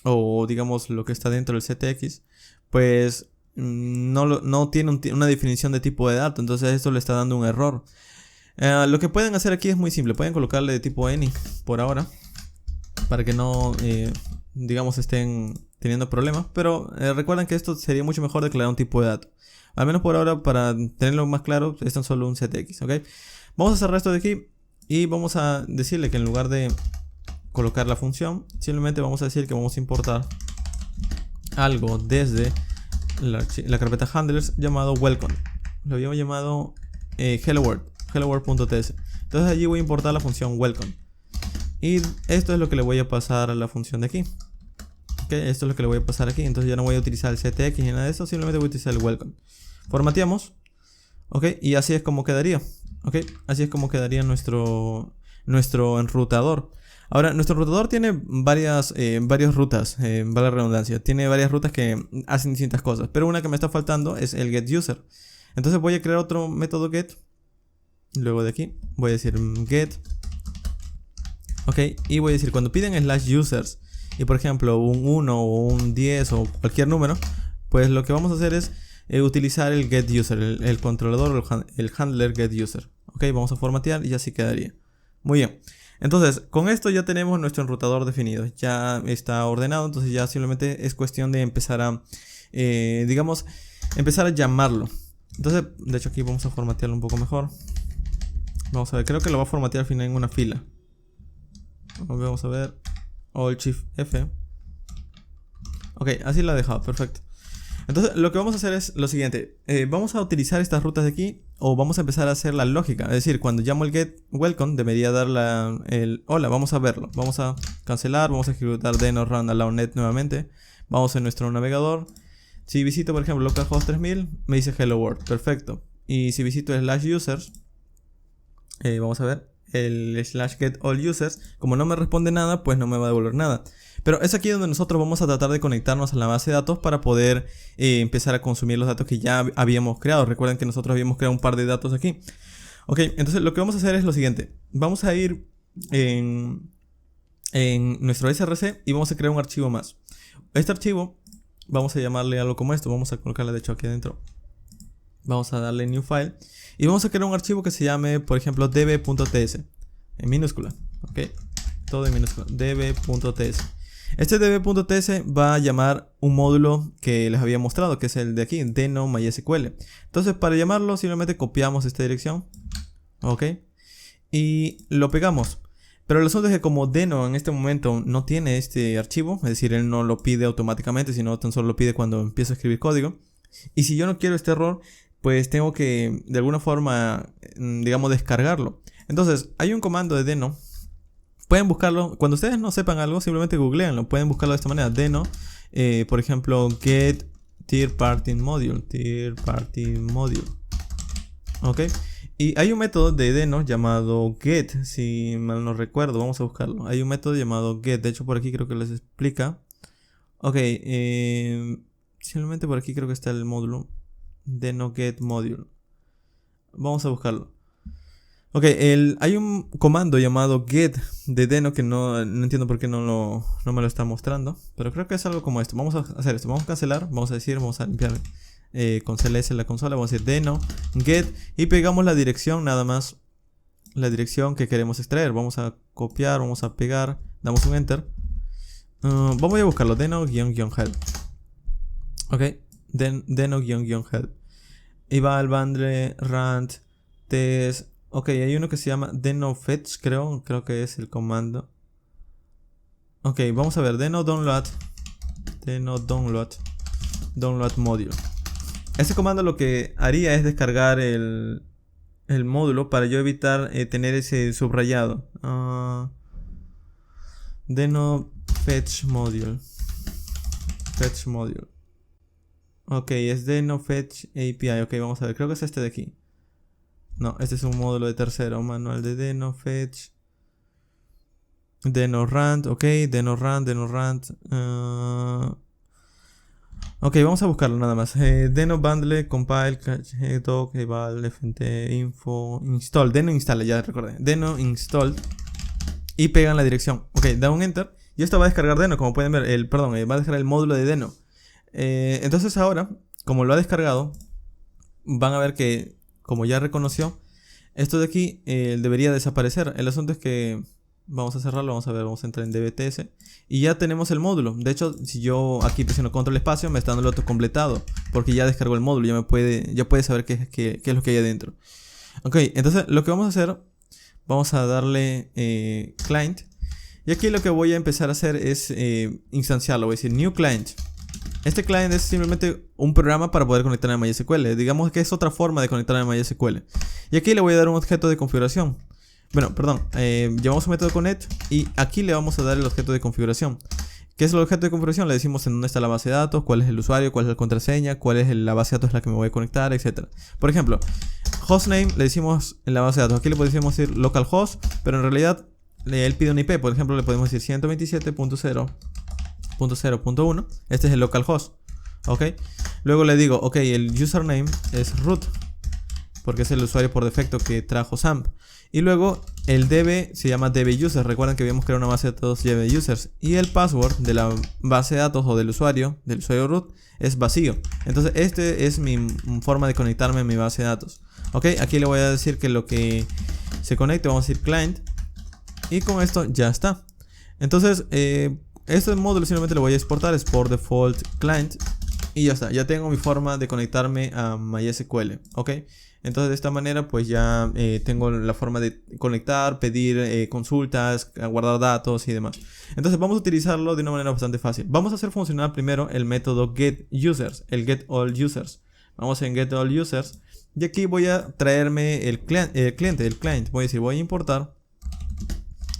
o digamos lo que está dentro del ctx, pues no tiene una definición de tipo de dato. Entonces esto le está dando un error. Lo que pueden hacer aquí es muy simple. Pueden colocarle de tipo any por ahora, para que no digamos estén teniendo problemas. Pero recuerden que esto sería mucho mejor declarar un tipo de dato. Al menos por ahora, para tenerlo más claro, es tan solo un ctx. ¿Ok? Vamos a cerrar esto de aquí y vamos a decirle que en lugar de colocar la función, simplemente vamos a decir que vamos a importar algo desde la carpeta handlers llamado welcome. Lo habíamos llamado helloworld.ts. Entonces allí voy a importar la función welcome. Y esto es lo que le voy a pasar a la función de aquí. Ok, esto es lo que le voy a pasar aquí. Entonces ya no voy a utilizar el ctx ni nada de eso, simplemente voy a utilizar el welcome. Formateamos. Ok, y así es como quedaría. Ok, así es como quedaría nuestro enrutador. Ahora, nuestro enrutador tiene varias rutas, vale la redundancia. Tiene varias rutas que hacen distintas cosas, pero una que me está faltando es el getUser. Entonces voy a crear otro método get. Luego de aquí voy a decir get. Ok, y voy a decir, cuando piden /users y por ejemplo un 1 o un 10 o cualquier número, pues lo que vamos a hacer es utilizar el getUser, el controlador o el handler getUser. Ok, vamos a formatear y así quedaría. Muy bien. Entonces, con esto ya tenemos nuestro enrutador definido. Ya está ordenado, entonces ya simplemente es cuestión de empezar a, digamos, empezar a llamarlo. Entonces, de hecho aquí vamos a formatearlo un poco mejor. Vamos a ver, creo que lo va a formatear al final en una fila. Vamos a ver, Alt-Shift-F. Ok, así lo ha dejado, perfecto. Entonces lo que vamos a hacer es lo siguiente. Vamos a utilizar estas rutas de aquí, o vamos a empezar a hacer la lógica. Es decir, cuando llamo el get welcome debería dar el hola. Vamos a verlo. Vamos a cancelar, vamos a ejecutar deno run allow.net nuevamente. Vamos a nuestro navegador. Si visito por ejemplo localhost 3000 me dice hello world, perfecto. Y si visito /users, vamos a ver el /getAllUsers, como no me responde nada, pues no me va a devolver nada. Pero es aquí donde nosotros vamos a tratar de conectarnos a la base de datos para poder empezar a consumir los datos que ya habíamos creado. Recuerden que nosotros habíamos creado un par de datos aquí. Ok, entonces lo que vamos a hacer es lo siguiente. Vamos a ir en nuestro src y vamos a crear un archivo más. Este archivo vamos a llamarle algo como esto. Vamos a colocarle de hecho aquí adentro. Vamos a darle new file y vamos a crear un archivo que se llame, por ejemplo, db.ts en minúscula. Ok, todo en minúscula, db.ts. Este db.ts va a llamar un módulo que les había mostrado, que es el de aquí, deno MySQL. Entonces, para llamarlo, simplemente copiamos esta dirección. Ok, y lo pegamos. Pero el asunto es que como deno en este momento no tiene este archivo, es decir, él no lo pide automáticamente, sino tan solo lo pide cuando empiezo a escribir código. Y si yo no quiero este error, pues tengo que de alguna forma, digamos, descargarlo. Entonces hay un comando de deno Pueden buscarlo, cuando ustedes no sepan algo, simplemente googleenlo, pueden buscarlo de esta manera, Deno, por ejemplo, get third party module, ok, y hay un método de Deno llamado get, si mal no recuerdo, vamos a buscarlo, hay un método llamado get, de hecho por aquí creo que les explica, ok, simplemente por aquí creo que está el módulo, Deno get module, vamos a buscarlo. Ok, hay un comando llamado get de Deno que no entiendo por qué no me lo está mostrando. Pero creo que es algo como esto. Vamos a hacer esto. Vamos a cancelar. Vamos a limpiar con CLS la consola. Vamos a decir Deno get y pegamos la dirección nada más. La dirección que queremos extraer. Vamos a copiar, vamos a pegar. Damos un enter. Vamos a buscarlo. Deno-help. Ok, Deno-help. Y va al bundle rand test. Ok, hay uno que se llama Deno fetch, creo que es el comando. Ok, vamos a ver, Deno download module. Este comando lo que haría es descargar el módulo para yo evitar tener ese subrayado. Deno fetch module. Ok, es Deno fetch API. Ok, vamos a ver, creo que es este de aquí. No, este es un módulo de tercero. Manual de Deno fetch. Deno rand. Ok, Deno rand. Ok, vamos a buscarlo nada más. Deno bundle compile doc eval fnt info install. Deno install, ya recordé. Deno install. Y pegan la dirección. Ok, da un enter. Y esto va a descargar Deno, como pueden ver. Va a descargar el módulo de Deno. Entonces ahora, como lo ha descargado, van a ver que, como ya reconoció, esto de aquí debería desaparecer. El asunto es que vamos a cerrarlo, vamos a ver, vamos a entrar en dbts y ya tenemos el módulo. De hecho, si yo aquí presiono control espacio, me está dando el autocompletado porque ya descargó el módulo, ya puede saber qué es lo que hay adentro. Ok, entonces lo que vamos a hacer, vamos a darle client, y aquí lo que voy a empezar a hacer es instanciarlo. Voy a decir new client. Este client es simplemente un programa para poder conectar a MySQL. Digamos que es otra forma de conectar a MySQL. Y aquí le voy a dar un objeto de configuración. Bueno, perdón. Llamamos un método connect y aquí le vamos a dar el objeto de configuración. ¿Qué es el objeto de configuración? Le decimos en dónde está la base de datos, cuál es el usuario, cuál es la contraseña, cuál es la base de datos en la que me voy a conectar, etc. Por ejemplo, hostname le decimos en la base de datos. Aquí le podemos decir localhost, pero en realidad él pide un IP. Por ejemplo, le podemos decir 127.0.0.1. Este es el localhost. Ok. Luego le digo, ok, el username es root, porque es el usuario por defecto que trajo SAMP. Y luego el db se llama dbUsers. Recuerden que habíamos creado una base de datos dbUsers. Y el password de la base de datos o del usuario root es vacío. Entonces este es mi forma de conectarme a mi base de datos. Ok, aquí le voy a decir que lo que se conecte, vamos a decir client. Y con esto ya está. Entonces este módulo simplemente lo voy a exportar, export default client. Y ya está, ya tengo mi forma de conectarme a MySQL. Ok, entonces de esta manera pues ya tengo la forma de conectar, pedir consultas, guardar datos y demás. Entonces vamos a utilizarlo de una manera bastante fácil. Vamos a hacer funcionar primero el método getUsers, el getAllUsers. Vamos en getAllUsers y aquí voy a traerme el client. Voy a decir, voy a importar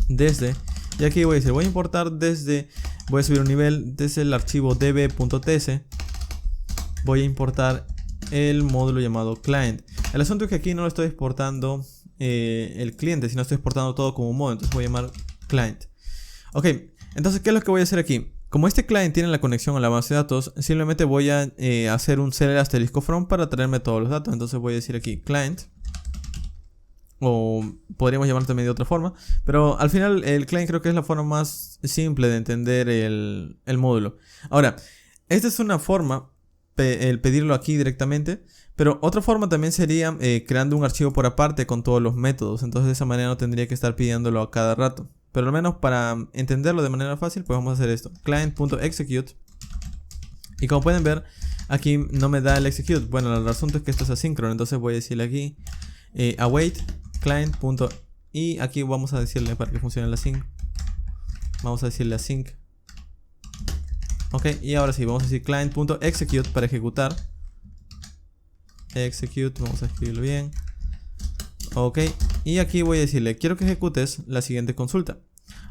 desde, y aquí voy a decir, voy a importar desde, voy a subir un nivel desde el archivo db.ts. Voy a importar el módulo llamado client. El asunto es que aquí no lo estoy exportando el cliente, sino estoy exportando todo como un modo. Entonces voy a llamar client. Ok, entonces ¿qué es lo que voy a hacer aquí? Como este client tiene la conexión a la base de datos, simplemente voy a hacer un cl asterisco from para traerme todos los datos. Entonces voy a decir aquí client, o podríamos llamarlo también de otra forma, pero al final el client creo que es la forma más simple de entender el módulo. Ahora, esta es una forma, el pedirlo aquí directamente, pero otra forma también sería creando un archivo por aparte con todos los métodos. Entonces de esa manera no tendría que estar pidiéndolo a cada rato, pero al menos para entenderlo de manera fácil pues vamos a hacer esto, client.execute. Y como pueden ver aquí no me da el execute. Bueno, el asunto es que esto es asíncrono, entonces voy a decirle aquí await client. Y aquí vamos a decirle, para que funcione la sync, vamos a decirle async. Ok, y ahora sí, vamos a decir client.execute para ejecutar. Execute, vamos a escribirlo bien. Ok, y aquí voy a decirle, quiero que ejecutes la siguiente consulta.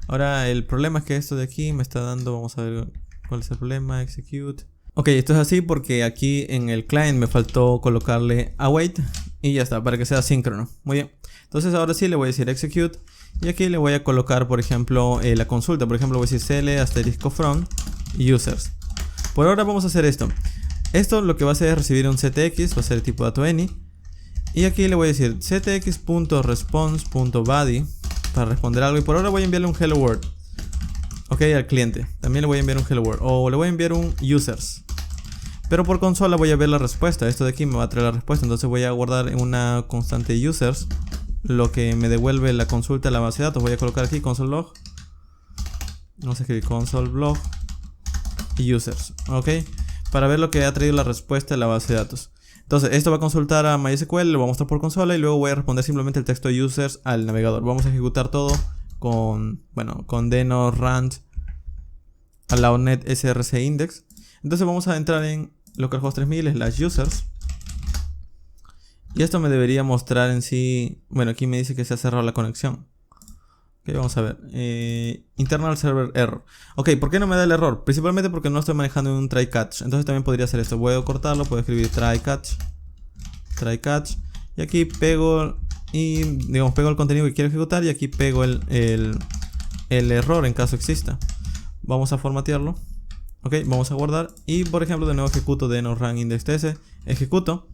Ahora el problema es que esto de aquí me está dando, vamos a ver cuál es el problema, execute. Ok, esto es así porque aquí en el client me faltó colocarle await y ya está, para que sea síncrono. Muy bien, entonces ahora sí le voy a decir execute y aquí le voy a colocar, por ejemplo, la consulta. Por ejemplo, voy a decir cl *from users. Por ahora vamos a hacer esto. Esto lo que va a hacer es recibir un ctx, va a ser tipo dato any. Y aquí le voy a decir ctx.response.body para responder algo. Y por ahora voy a enviarle un hello world. Ok, al cliente. También le voy a enviar un hello world. O le voy a enviar un users. Pero por consola voy a ver la respuesta. Esto de aquí me va a traer la respuesta. Entonces voy a guardar en una constante users lo que me devuelve la consulta a la base de datos. Voy a colocar aquí console log. Vamos a escribir console log users. Ok, para ver lo que ha traído la respuesta de la base de datos. Entonces esto va a consultar a MySQL, lo voy a mostrar por consola y luego voy a responder simplemente el texto users al navegador. Vamos a ejecutar todo con deno rand allownet src index. Entonces vamos a entrar en localhost 3000 /users y esto me debería mostrar en sí. Bueno, aquí me dice que se ha cerrado la conexión. Ok, vamos a ver. Internal server error. Ok, ¿por qué no me da el error? Principalmente porque no estoy manejando un try catch. Entonces también podría hacer esto. Voy a cortarlo, puedo escribir try catch. Y aquí pego pego el contenido que quiero ejecutar y aquí pego el error en caso exista. Vamos a formatearlo. Ok, vamos a guardar y por ejemplo de nuevo ejecuto deno run index.ts. Ejecuto.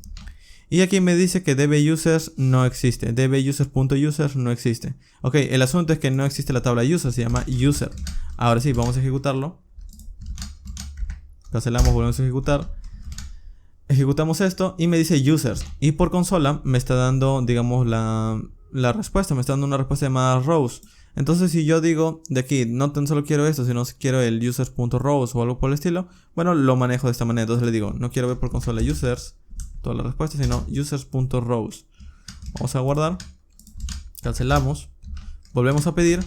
Y aquí me dice que dbusers no existe. dbusers.users no existe. Ok, el asunto es que no existe la tabla user, se llama user. Ahora sí, vamos a ejecutarlo. Cancelamos, volvemos a ejecutar. Ejecutamos esto y me dice users. Y por consola me está dando, digamos, la respuesta. Me está dando una respuesta llamada rows. Entonces si yo digo de aquí, no tan solo quiero esto, sino quiero el users.rows o algo por el estilo, bueno, lo manejo de esta manera. Entonces le digo, no quiero ver por consola users toda la respuesta, sino users.rows. Vamos a guardar, cancelamos, volvemos a pedir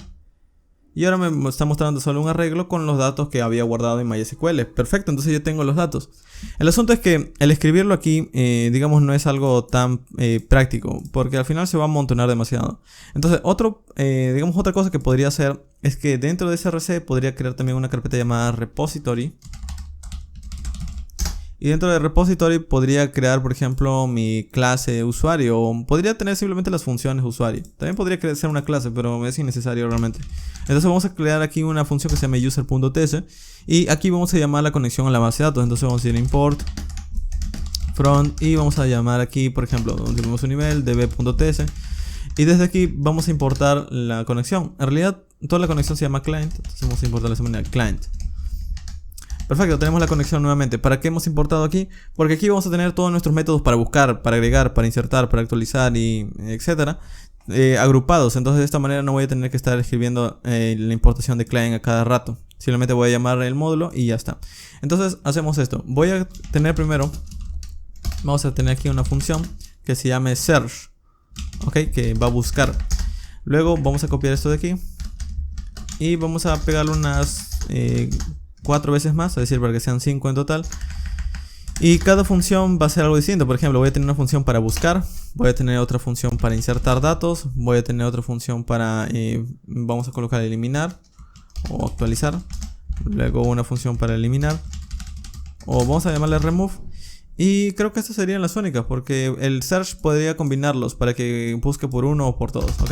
y ahora me está mostrando solo un arreglo con los datos que había guardado en MySQL. Perfecto, entonces yo tengo los datos. El asunto es que el escribirlo aquí, digamos, no es algo tan práctico, porque al final se va a amontonar demasiado. Entonces otra cosa que podría hacer es que dentro de src podría crear también una carpeta llamada repository. Y dentro de repository podría crear, por ejemplo, mi clase usuario. O podría tener simplemente las funciones usuario. También podría ser una clase, pero es innecesario realmente. Entonces vamos a crear aquí una función que se llama user.ts. Y aquí vamos a llamar la conexión a la base de datos. Entonces vamos a ir a import front. Y vamos a llamar aquí, por ejemplo, donde tenemos un nivel db.ts. Y desde aquí vamos a importar la conexión. En realidad toda la conexión se llama client. Entonces vamos a importar de esa manera, client. Perfecto, tenemos la conexión nuevamente. ¿Para qué hemos importado aquí? Porque aquí vamos a tener todos nuestros métodos para buscar, para agregar, para insertar, para actualizar y etcétera, agrupados. Entonces de esta manera no voy a tener que estar escribiendo la importación de client a cada rato. Simplemente voy a llamar el módulo y ya está. Entonces hacemos esto. Voy a tener primero, vamos a tener aquí una función que se llame search. Ok, que va a buscar. Luego vamos a copiar esto de aquí y vamos a pegarle unas 4 veces más, es decir, para que sean 5 en total. Y cada función va a ser algo distinto. Por ejemplo, voy a tener una función para buscar, voy a tener otra función para insertar datos, voy a tener otra función para, vamos a colocar eliminar o actualizar. Luego una función para eliminar, o vamos a llamarle remove. Y creo que estas serían las únicas, porque el search podría combinarlos para que busque por uno o por todos, ¿ok?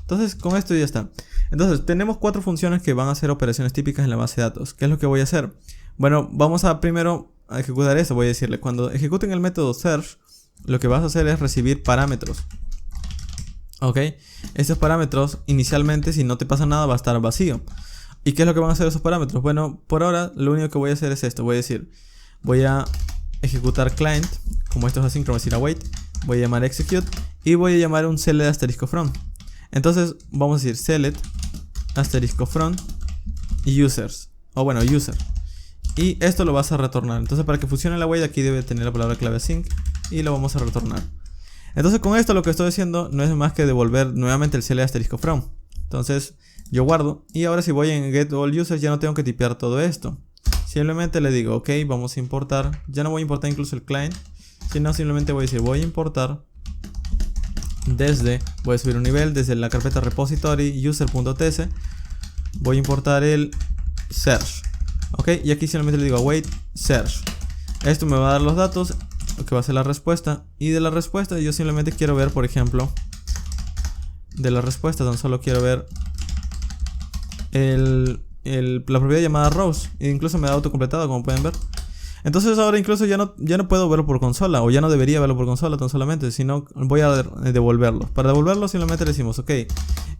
Entonces con esto ya está. Entonces tenemos 4 funciones que van a hacer operaciones típicas en la base de datos. ¿Qué es lo que voy a hacer? Bueno, vamos a primero a ejecutar eso. Voy a decirle, cuando ejecuten el método search, lo que vas a hacer es recibir parámetros. Ok, estos parámetros inicialmente, si no te pasa nada, va a estar vacío. ¿Y qué es lo que van a hacer esos parámetros? Bueno, por ahora lo único que voy a hacer es esto. Voy a decir, voy a ejecutar client, como esto es asíncrono, voy a decir await, voy a llamar execute y voy a llamar un select *from. Entonces vamos a decir select *from users, o bueno, user, y esto lo vas a retornar. Entonces para que funcione la await aquí debe tener la palabra clave async y lo vamos a retornar. Entonces con esto lo que estoy haciendo no es más que devolver nuevamente el select *from. Entonces yo guardo y ahora si voy en get all users ya no tengo que tipear todo esto. Simplemente le digo ok, vamos a importar. Ya no voy a importar incluso el client, sino simplemente voy a decir voy a importar voy a subir un nivel desde la carpeta repository user.ts voy a importar el search. Ok, y aquí simplemente le digo await search. Esto me va a dar los datos, que va a ser la respuesta. Y de la respuesta yo simplemente quiero ver, por ejemplo, de la respuesta tan solo quiero ver la propiedad llamada rows. E incluso me da autocompletado, como pueden ver. Entonces ahora incluso ya no puedo verlo por consola, o ya no debería verlo por consola tan solamente, sino voy a devolverlo. Para devolverlo simplemente le decimos, ok,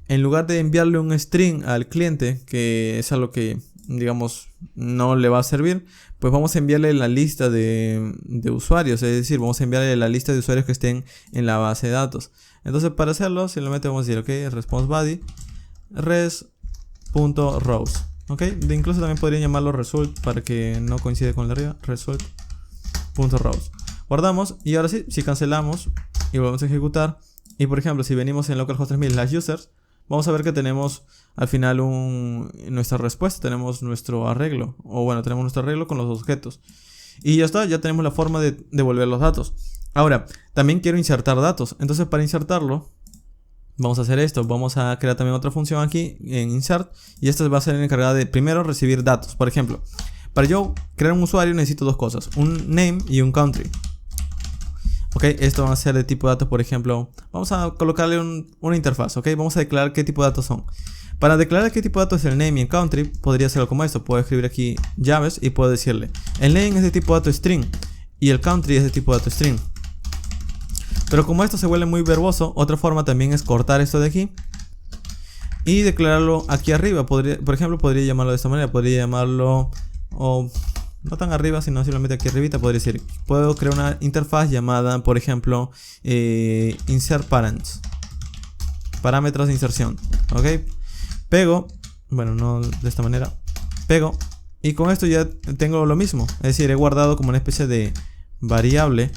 en lugar de enviarle un string al cliente, que es algo que digamos no le va a servir, pues vamos a enviarle la lista de usuarios, es decir, vamos a enviarle la lista de usuarios que estén en la base de datos. Entonces para hacerlo simplemente vamos a decir, ok, response body res.rows. Ok, incluso también podría llamarlo result para que no coincide con el de arriba. Result.rows. Guardamos y ahora sí, si cancelamos y volvemos a ejecutar, y por ejemplo si venimos en localhost 3000/users, vamos a ver que tenemos al final nuestra respuesta, tenemos nuestro arreglo, o bueno, tenemos nuestro arreglo con los objetos. Y ya está, ya tenemos la forma de devolver los datos. Ahora, también quiero insertar datos, entonces para insertarlo vamos a hacer esto, vamos a crear también otra función aquí en insert, y esta va a ser encargada de primero recibir datos. Por ejemplo, para yo crear un usuario necesito dos cosas, un name y un country. Ok, esto va a ser de tipo de datos, por ejemplo, vamos a colocarle una interfaz, ok, vamos a declarar qué tipo de datos son. Para declarar qué tipo de datos es el name y el country, podría hacerlo como esto, puedo escribir aquí llaves y puedo decirle, el name es de tipo de dato string y el country es de tipo de dato string. Pero como esto se vuelve muy verboso, otra forma también es cortar esto de aquí y declararlo aquí arriba. Por ejemplo, podría llamarlo de esta manera. Podría llamarlo, o no tan arriba, sino simplemente aquí arribita. Podría decir, puedo crear una interfaz llamada, por ejemplo, insert parents. Parámetros de inserción. Ok. Pego, bueno, no de esta manera. Pego. Y con esto ya tengo lo mismo. Es decir, he guardado como una especie de variable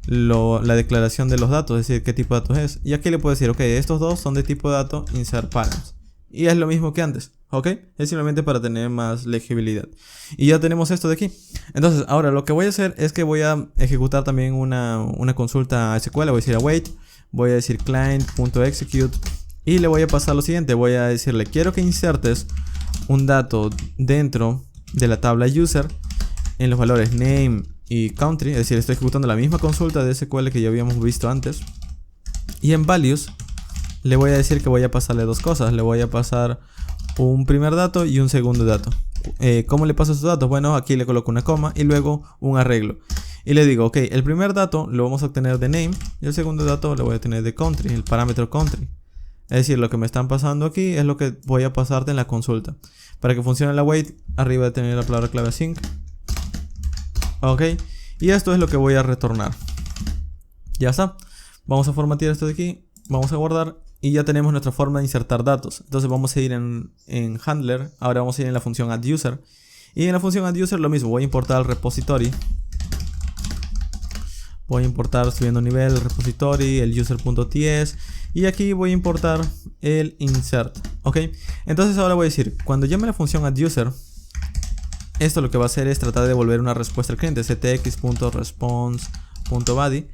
la declaración de los datos, es decir, qué tipo de datos es. Y aquí le puedo decir, ok, estos dos son de tipo de dato insert parents. Y es lo mismo que antes, ok. Es simplemente para tener más legibilidad. Y ya tenemos esto de aquí. Entonces, ahora lo que voy a hacer es que voy a ejecutar también una consulta a SQL. Voy a decir await, voy a decir client.execute y le voy a pasar lo siguiente. Voy a decirle, quiero que insertes un dato dentro de la tabla user en los valores name y country, es decir, estoy ejecutando la misma consulta de SQL que ya habíamos visto antes. Y en values le voy a decir que voy a pasarle dos cosas. Le voy a pasar un primer dato y un segundo dato. ¿Cómo le paso esos datos? Bueno, aquí le coloco una coma y luego un arreglo. Y le digo, ok, el primer dato lo vamos a obtener de name y el segundo dato lo voy a obtener de country, el parámetro country. Es decir, lo que me están pasando aquí es lo que voy a pasarte en la consulta. Para que funcione la await, arriba de tener la palabra clave async. Ok, y esto es lo que voy a retornar. Ya está. Vamos a formatear esto de aquí. Vamos a guardar. Y ya tenemos nuestra forma de insertar datos. Entonces vamos a ir en handler. Ahora vamos a ir en la función addUser. Y en la función addUser lo mismo. Voy a importar el repository. Voy a importar subiendo nivel el repository, el user.ts. Y aquí voy a importar el insert. Ok, entonces ahora voy a decir, cuando llame la función addUser, esto lo que va a hacer es tratar de devolver una respuesta al cliente, ctx.response.body.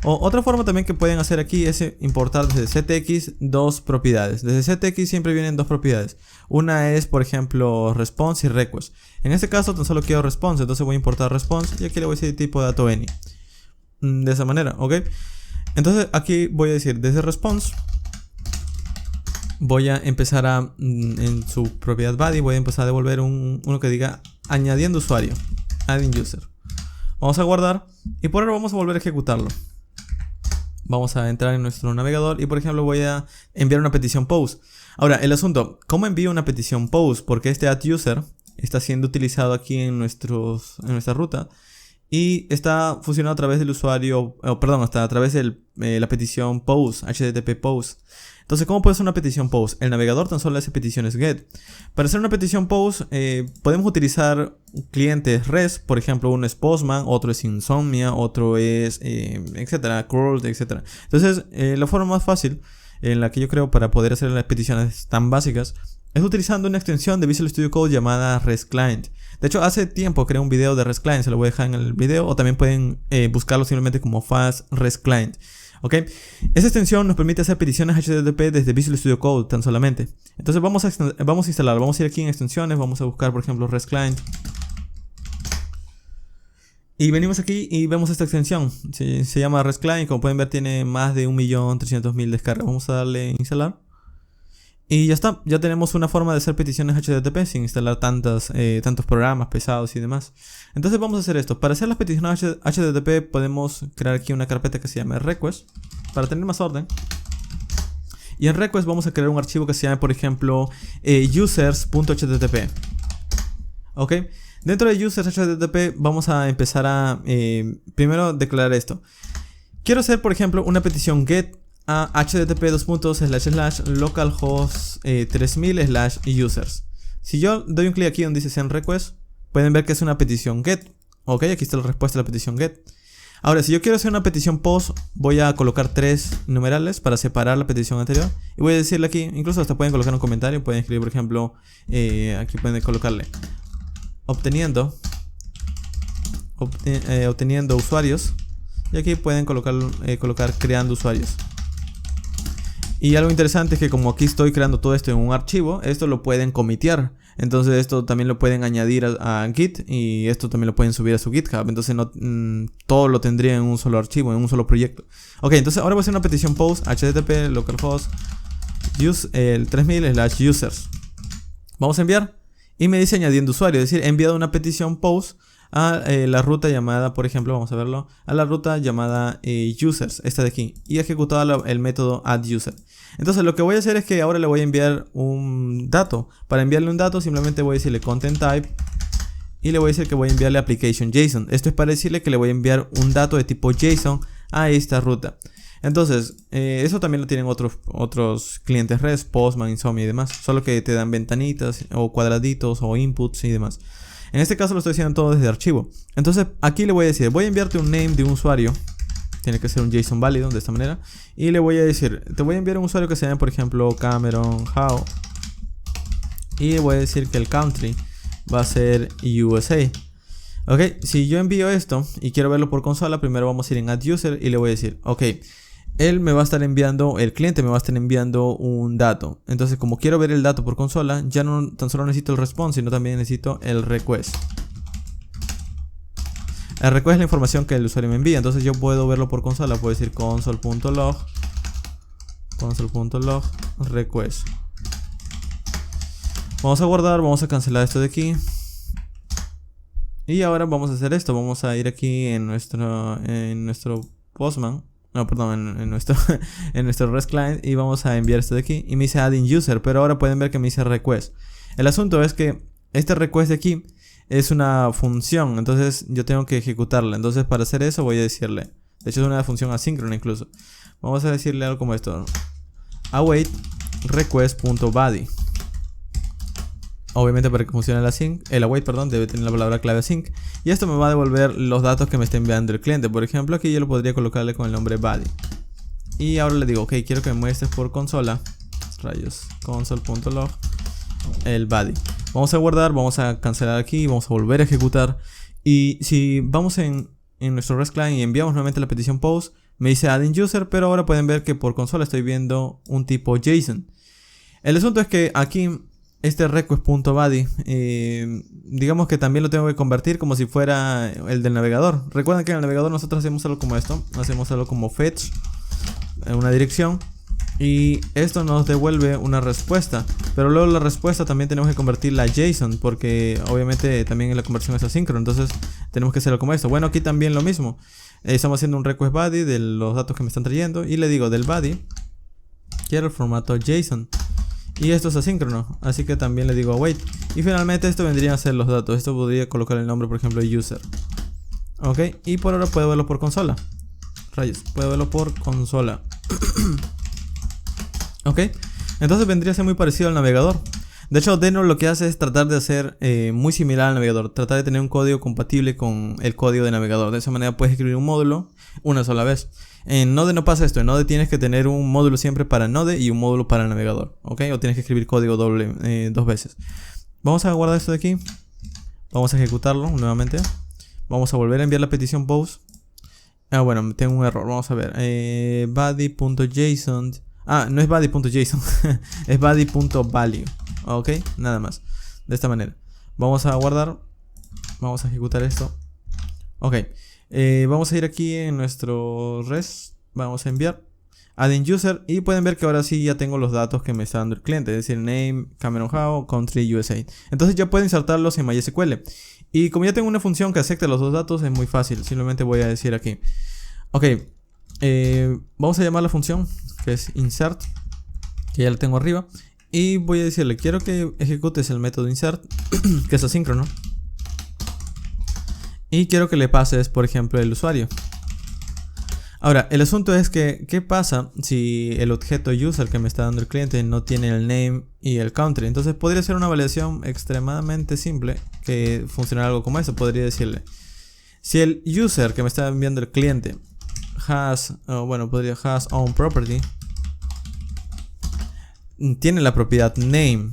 O otra forma también que pueden hacer aquí es importar desde ctx dos propiedades. Desde ctx siempre vienen dos propiedades. Una es, por ejemplo, response y request. En este caso tan solo quiero response, entonces voy a importar response y aquí le voy a decir tipo de dato any. De esa manera, ¿ok? Entonces aquí voy a decir desde response. Voy a empezar en su propiedad body, voy a empezar a devolver uno que diga añadiendo usuario, adding user. Vamos a guardar y por ahora vamos a volver a ejecutarlo. Vamos a entrar en nuestro navegador y por ejemplo voy a enviar una petición post. Ahora el asunto, ¿cómo envío una petición post? Porque este addUser está siendo utilizado aquí en nuestra ruta y está funcionando a través del usuario, hasta a través de la petición post, http post. Entonces, ¿cómo puede ser una petición post? El navegador tan solo hace peticiones get. Para hacer una petición post, podemos utilizar clientes REST. Por ejemplo, uno es Postman, otro es Insomnia, otro es, etcétera, Curl, etcétera. Entonces, la forma más fácil en la que yo creo para poder hacer las peticiones tan básicas es utilizando una extensión de Visual Studio Code llamada REST Client. De hecho, hace tiempo creé un video de REST Client, se lo voy a dejar en el video, o también pueden buscarlo simplemente como Fast REST Client. ¿Ok? Esta extensión nos permite hacer peticiones HTTP desde Visual Studio Code tan solamente. Entonces vamos a instalar, vamos a ir aquí en extensiones, vamos a buscar por ejemplo REST Client. Y venimos aquí y vemos esta extensión. Se llama REST Client, como pueden ver tiene más de 1.300.000 descargas. Vamos a darle instalar. Y ya está, ya tenemos una forma de hacer peticiones HTTP sin instalar tantos programas pesados y demás. Entonces vamos a hacer esto. Para hacer las peticiones HTTP podemos crear aquí una carpeta que se llama request para tener más orden. Y en request vamos a crear un archivo que se llame por ejemplo users.http. ¿Ok? Dentro de users HTTP vamos a empezar a primero declarar esto. Quiero hacer por ejemplo una petición get a http://localhost 3000/users. Si yo doy un clic aquí donde dice send request, pueden ver que es una petición get. Ok, aquí está la respuesta a la petición get. Ahora, si yo quiero hacer una petición post, voy a colocar 3 numerales para separar la petición anterior. Y voy a decirle aquí, incluso hasta pueden colocar un comentario, pueden escribir por ejemplo, aquí pueden colocarle obteniendo usuarios. Y aquí pueden colocar creando usuarios. Y algo interesante es que como aquí estoy creando todo esto en un archivo, esto lo pueden comitear. Entonces esto también lo pueden añadir a Git y esto también lo pueden subir a su GitHub. Entonces todo lo tendría en un solo archivo, en un solo proyecto. Ok, entonces ahora voy a hacer una petición post http localhost 3000/users. Vamos a enviar y me dice añadiendo usuario, es decir, he enviado una petición post a la ruta llamada, por ejemplo, vamos a verlo, a la ruta llamada users, esta de aquí, y he ejecutado el método addUser. Entonces lo que voy a hacer es que ahora le voy a enviar un dato. Para enviarle un dato simplemente voy a decirle content type y le voy a decir que voy a enviarle application JSON. Esto es para decirle que le voy a enviar un dato de tipo JSON a esta ruta. Entonces, eso también lo tienen otros clientes REST, Postman, Insomnia y demás, solo que te dan ventanitas o cuadraditos o inputs y demás. En este caso lo estoy haciendo todo desde archivo. Entonces aquí le voy a decir, voy a enviarte un name de un usuario. Tiene que ser un JSON válido de esta manera. Y le voy a decir, te voy a enviar un usuario que se llame por ejemplo Cameron How. Y le voy a decir que el country va a ser USA. Ok, si yo envío esto y quiero verlo por consola, primero vamos a ir en add user y le voy a decir, ok, él me va a estar enviando, el cliente me va a estar enviando un dato. Entonces como quiero ver el dato por consola, ya no tan solo necesito el response, sino también necesito el request. El request es la información que el usuario me envía. Entonces yo puedo verlo por consola, puedo decir console.log request. Vamos a guardar, vamos a cancelar esto de aquí. Y ahora vamos a hacer esto, vamos a ir aquí en nuestro Postman. No, perdón, en nuestro REST client y vamos a enviar esto de aquí. Y me dice adding user, pero ahora pueden ver que me dice request. El asunto es que este request de aquí es una función, entonces yo tengo que ejecutarla. Entonces para hacer eso voy a decirle, de hecho es una función asíncrona incluso. Vamos a decirle algo como esto: await request.body. Obviamente para que funcione el await, debe tener la palabra clave async. Y esto me va a devolver los datos que me está enviando el cliente. Por ejemplo, aquí yo lo podría colocarle con el nombre body. Y ahora le digo, ok, quiero que me muestres por consola. Rayos, console.log el body. Vamos a guardar, vamos a cancelar aquí, vamos a volver a ejecutar. Y si vamos en nuestro REST client y enviamos nuevamente la petición post, me dice adding user, pero ahora pueden ver que por consola estoy viendo un tipo JSON. El asunto es que aquí este request.body, digamos que también lo tengo que convertir como si fuera el del navegador. Recuerden que en el navegador nosotros hacemos algo como esto, hacemos algo como fetch, una dirección, y esto nos devuelve una respuesta. Pero luego la respuesta también tenemos que convertirla a JSON, porque obviamente también la conversión es asíncrona, entonces tenemos que hacerlo como esto. Bueno, aquí también lo mismo, estamos haciendo un request body de los datos que me están trayendo y le digo del body quiero el formato JSON. Y esto es asíncrono, así que también le digo await. Y finalmente esto vendría a ser los datos. Esto podría colocar el nombre, por ejemplo, user. Ok, y por ahora puedo verlo por consola. Rayos, puedo verlo por consola. Ok, entonces vendría a ser muy parecido al navegador. De hecho, Deno lo que hace es tratar de hacer muy similar al navegador. Tratar de tener un código compatible con el código de navegador. De esa manera puedes escribir un módulo una sola vez. En Node no pasa esto. En Node tienes que tener un módulo siempre para Node y un módulo para el navegador. ¿Ok? O tienes que escribir código doble dos veces. Vamos a guardar esto de aquí. Vamos a ejecutarlo nuevamente. Vamos a volver a enviar la petición post. Ah, bueno, tengo un error. Vamos a ver. Body.json. Ah, no es body.json. Es body.value. Ok, nada más. De esta manera. Vamos a guardar. Vamos a ejecutar esto. Ok. Vamos a ir aquí en nuestro res. Vamos a enviar. Adding user. Y pueden ver que ahora sí ya tengo los datos que me está dando el cliente. Es decir, name, Cameron Howe, country, USA. Entonces ya puedo insertarlos en MySQL. Y como ya tengo una función que acepte los dos datos, es muy fácil. Simplemente voy a decir aquí. Ok. Vamos a llamar la función que es insert. Que ya la tengo arriba. Y voy a decirle, quiero que ejecutes el método insert. Que es asíncrono. Y quiero que le pases, por ejemplo, el usuario. Ahora, el asunto es que, ¿qué pasa si el objeto user que me está dando el cliente no tiene el name y el country? Entonces podría ser una validación extremadamente simple que funcionara algo como esto. Podría decirle, si el user que me está enviando el cliente has own property, tiene la propiedad name,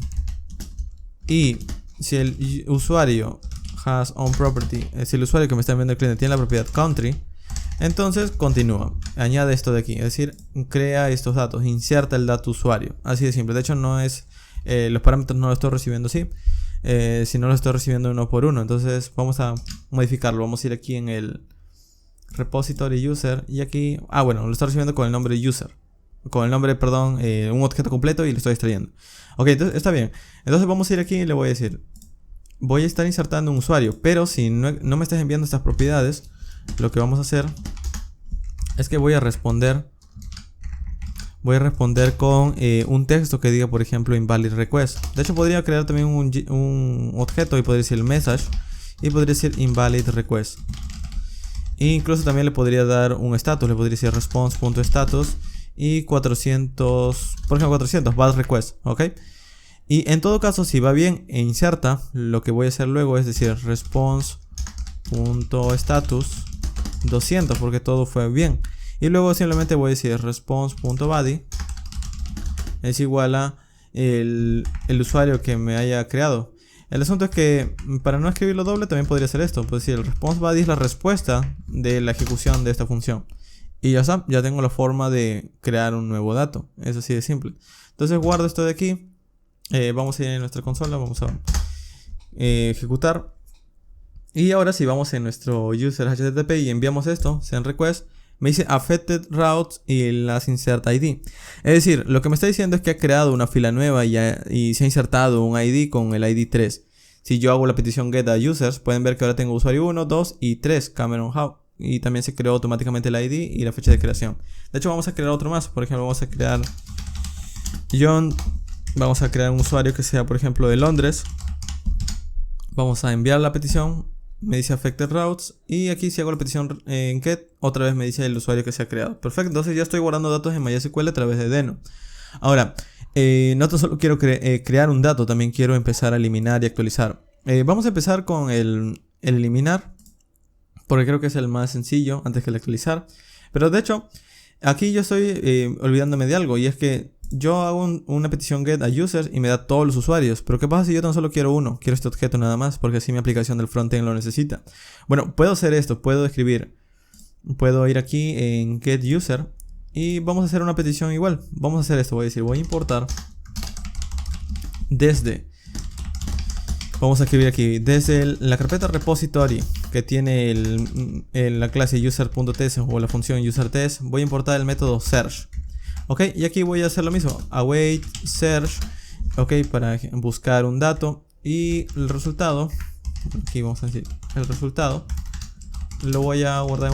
y si el usuario has own property, si el usuario que me está enviando el cliente tiene la propiedad country, entonces continúa, añade esto de aquí, es decir, crea estos datos, inserta el dato usuario, así de simple. De hecho no es, los parámetros no los estoy recibiendo así, sino los estoy recibiendo uno por uno. Entonces vamos a modificarlo, vamos a ir aquí en el repository user y aquí, lo estoy recibiendo con el nombre user, con el nombre, perdón, un objeto completo y lo estoy extrayendo. Ok, entonces está bien. Entonces vamos a ir aquí y le voy a decir, voy a estar insertando un usuario, pero si no me estás enviando estas propiedades, lo que vamos a hacer es que voy a responder con un texto que diga, por ejemplo, invalid request. De hecho podría crear también un objeto y podría decir message y podría decir invalid request. E incluso también le podría dar un status, le podría decir response.status y 400, por ejemplo 400 bad request, ok. Y en todo caso, si va bien e inserta, lo que voy a hacer luego es decir response.status 200 porque todo fue bien. Y luego simplemente voy a decir response.body es igual a el usuario que me haya creado. El asunto es que para no escribirlo doble también podría ser esto. Pues decir el response.body es la respuesta de la ejecución de esta función. Y ya está, ya tengo la forma de crear un nuevo dato. Es así de simple. Entonces guardo esto de aquí. Vamos a ir a nuestra consola, vamos a ejecutar. Y ahora si vamos en nuestro user HTTP y enviamos esto, send request, me dice affected routes y las insert ID. Es decir, lo que me está diciendo es que ha creado una fila nueva y se ha insertado un ID con el ID 3. Si yo hago la petición get a users, pueden ver que ahora tengo usuario 1, 2 y 3, Cameron Howe. Y también se creó automáticamente el ID y la fecha de creación. De hecho vamos a crear otro más. Por ejemplo, vamos a crear John. Vamos a crear un usuario que sea, por ejemplo, de Londres. Vamos a enviar la petición. Me dice affected routes. Y aquí si hago la petición en get, otra vez me dice el usuario que se ha creado. Perfecto, entonces ya estoy guardando datos en MySQL a través de Deno. Ahora, no tan solo quiero crear un dato, también quiero empezar a eliminar y actualizar. Vamos a empezar con el eliminar, porque creo que es el más sencillo antes que el actualizar. Pero de hecho, aquí yo estoy olvidándome de algo, y es que yo hago una petición get a users y me da todos los usuarios. Pero ¿qué pasa si yo tan solo quiero uno? Quiero este objeto nada más, porque así mi aplicación del frontend lo necesita. Bueno, puedo hacer esto, puedo ir aquí en get user y vamos a hacer una petición igual. Vamos a hacer esto, voy a decir, voy a importar vamos a escribir aquí, desde la carpeta repository que tiene la clase user.test o la función user.test, voy a importar el método search. Ok, y aquí voy a hacer lo mismo, await search, ok, para buscar un dato, y el resultado, aquí vamos a decir, el resultado lo voy a guardar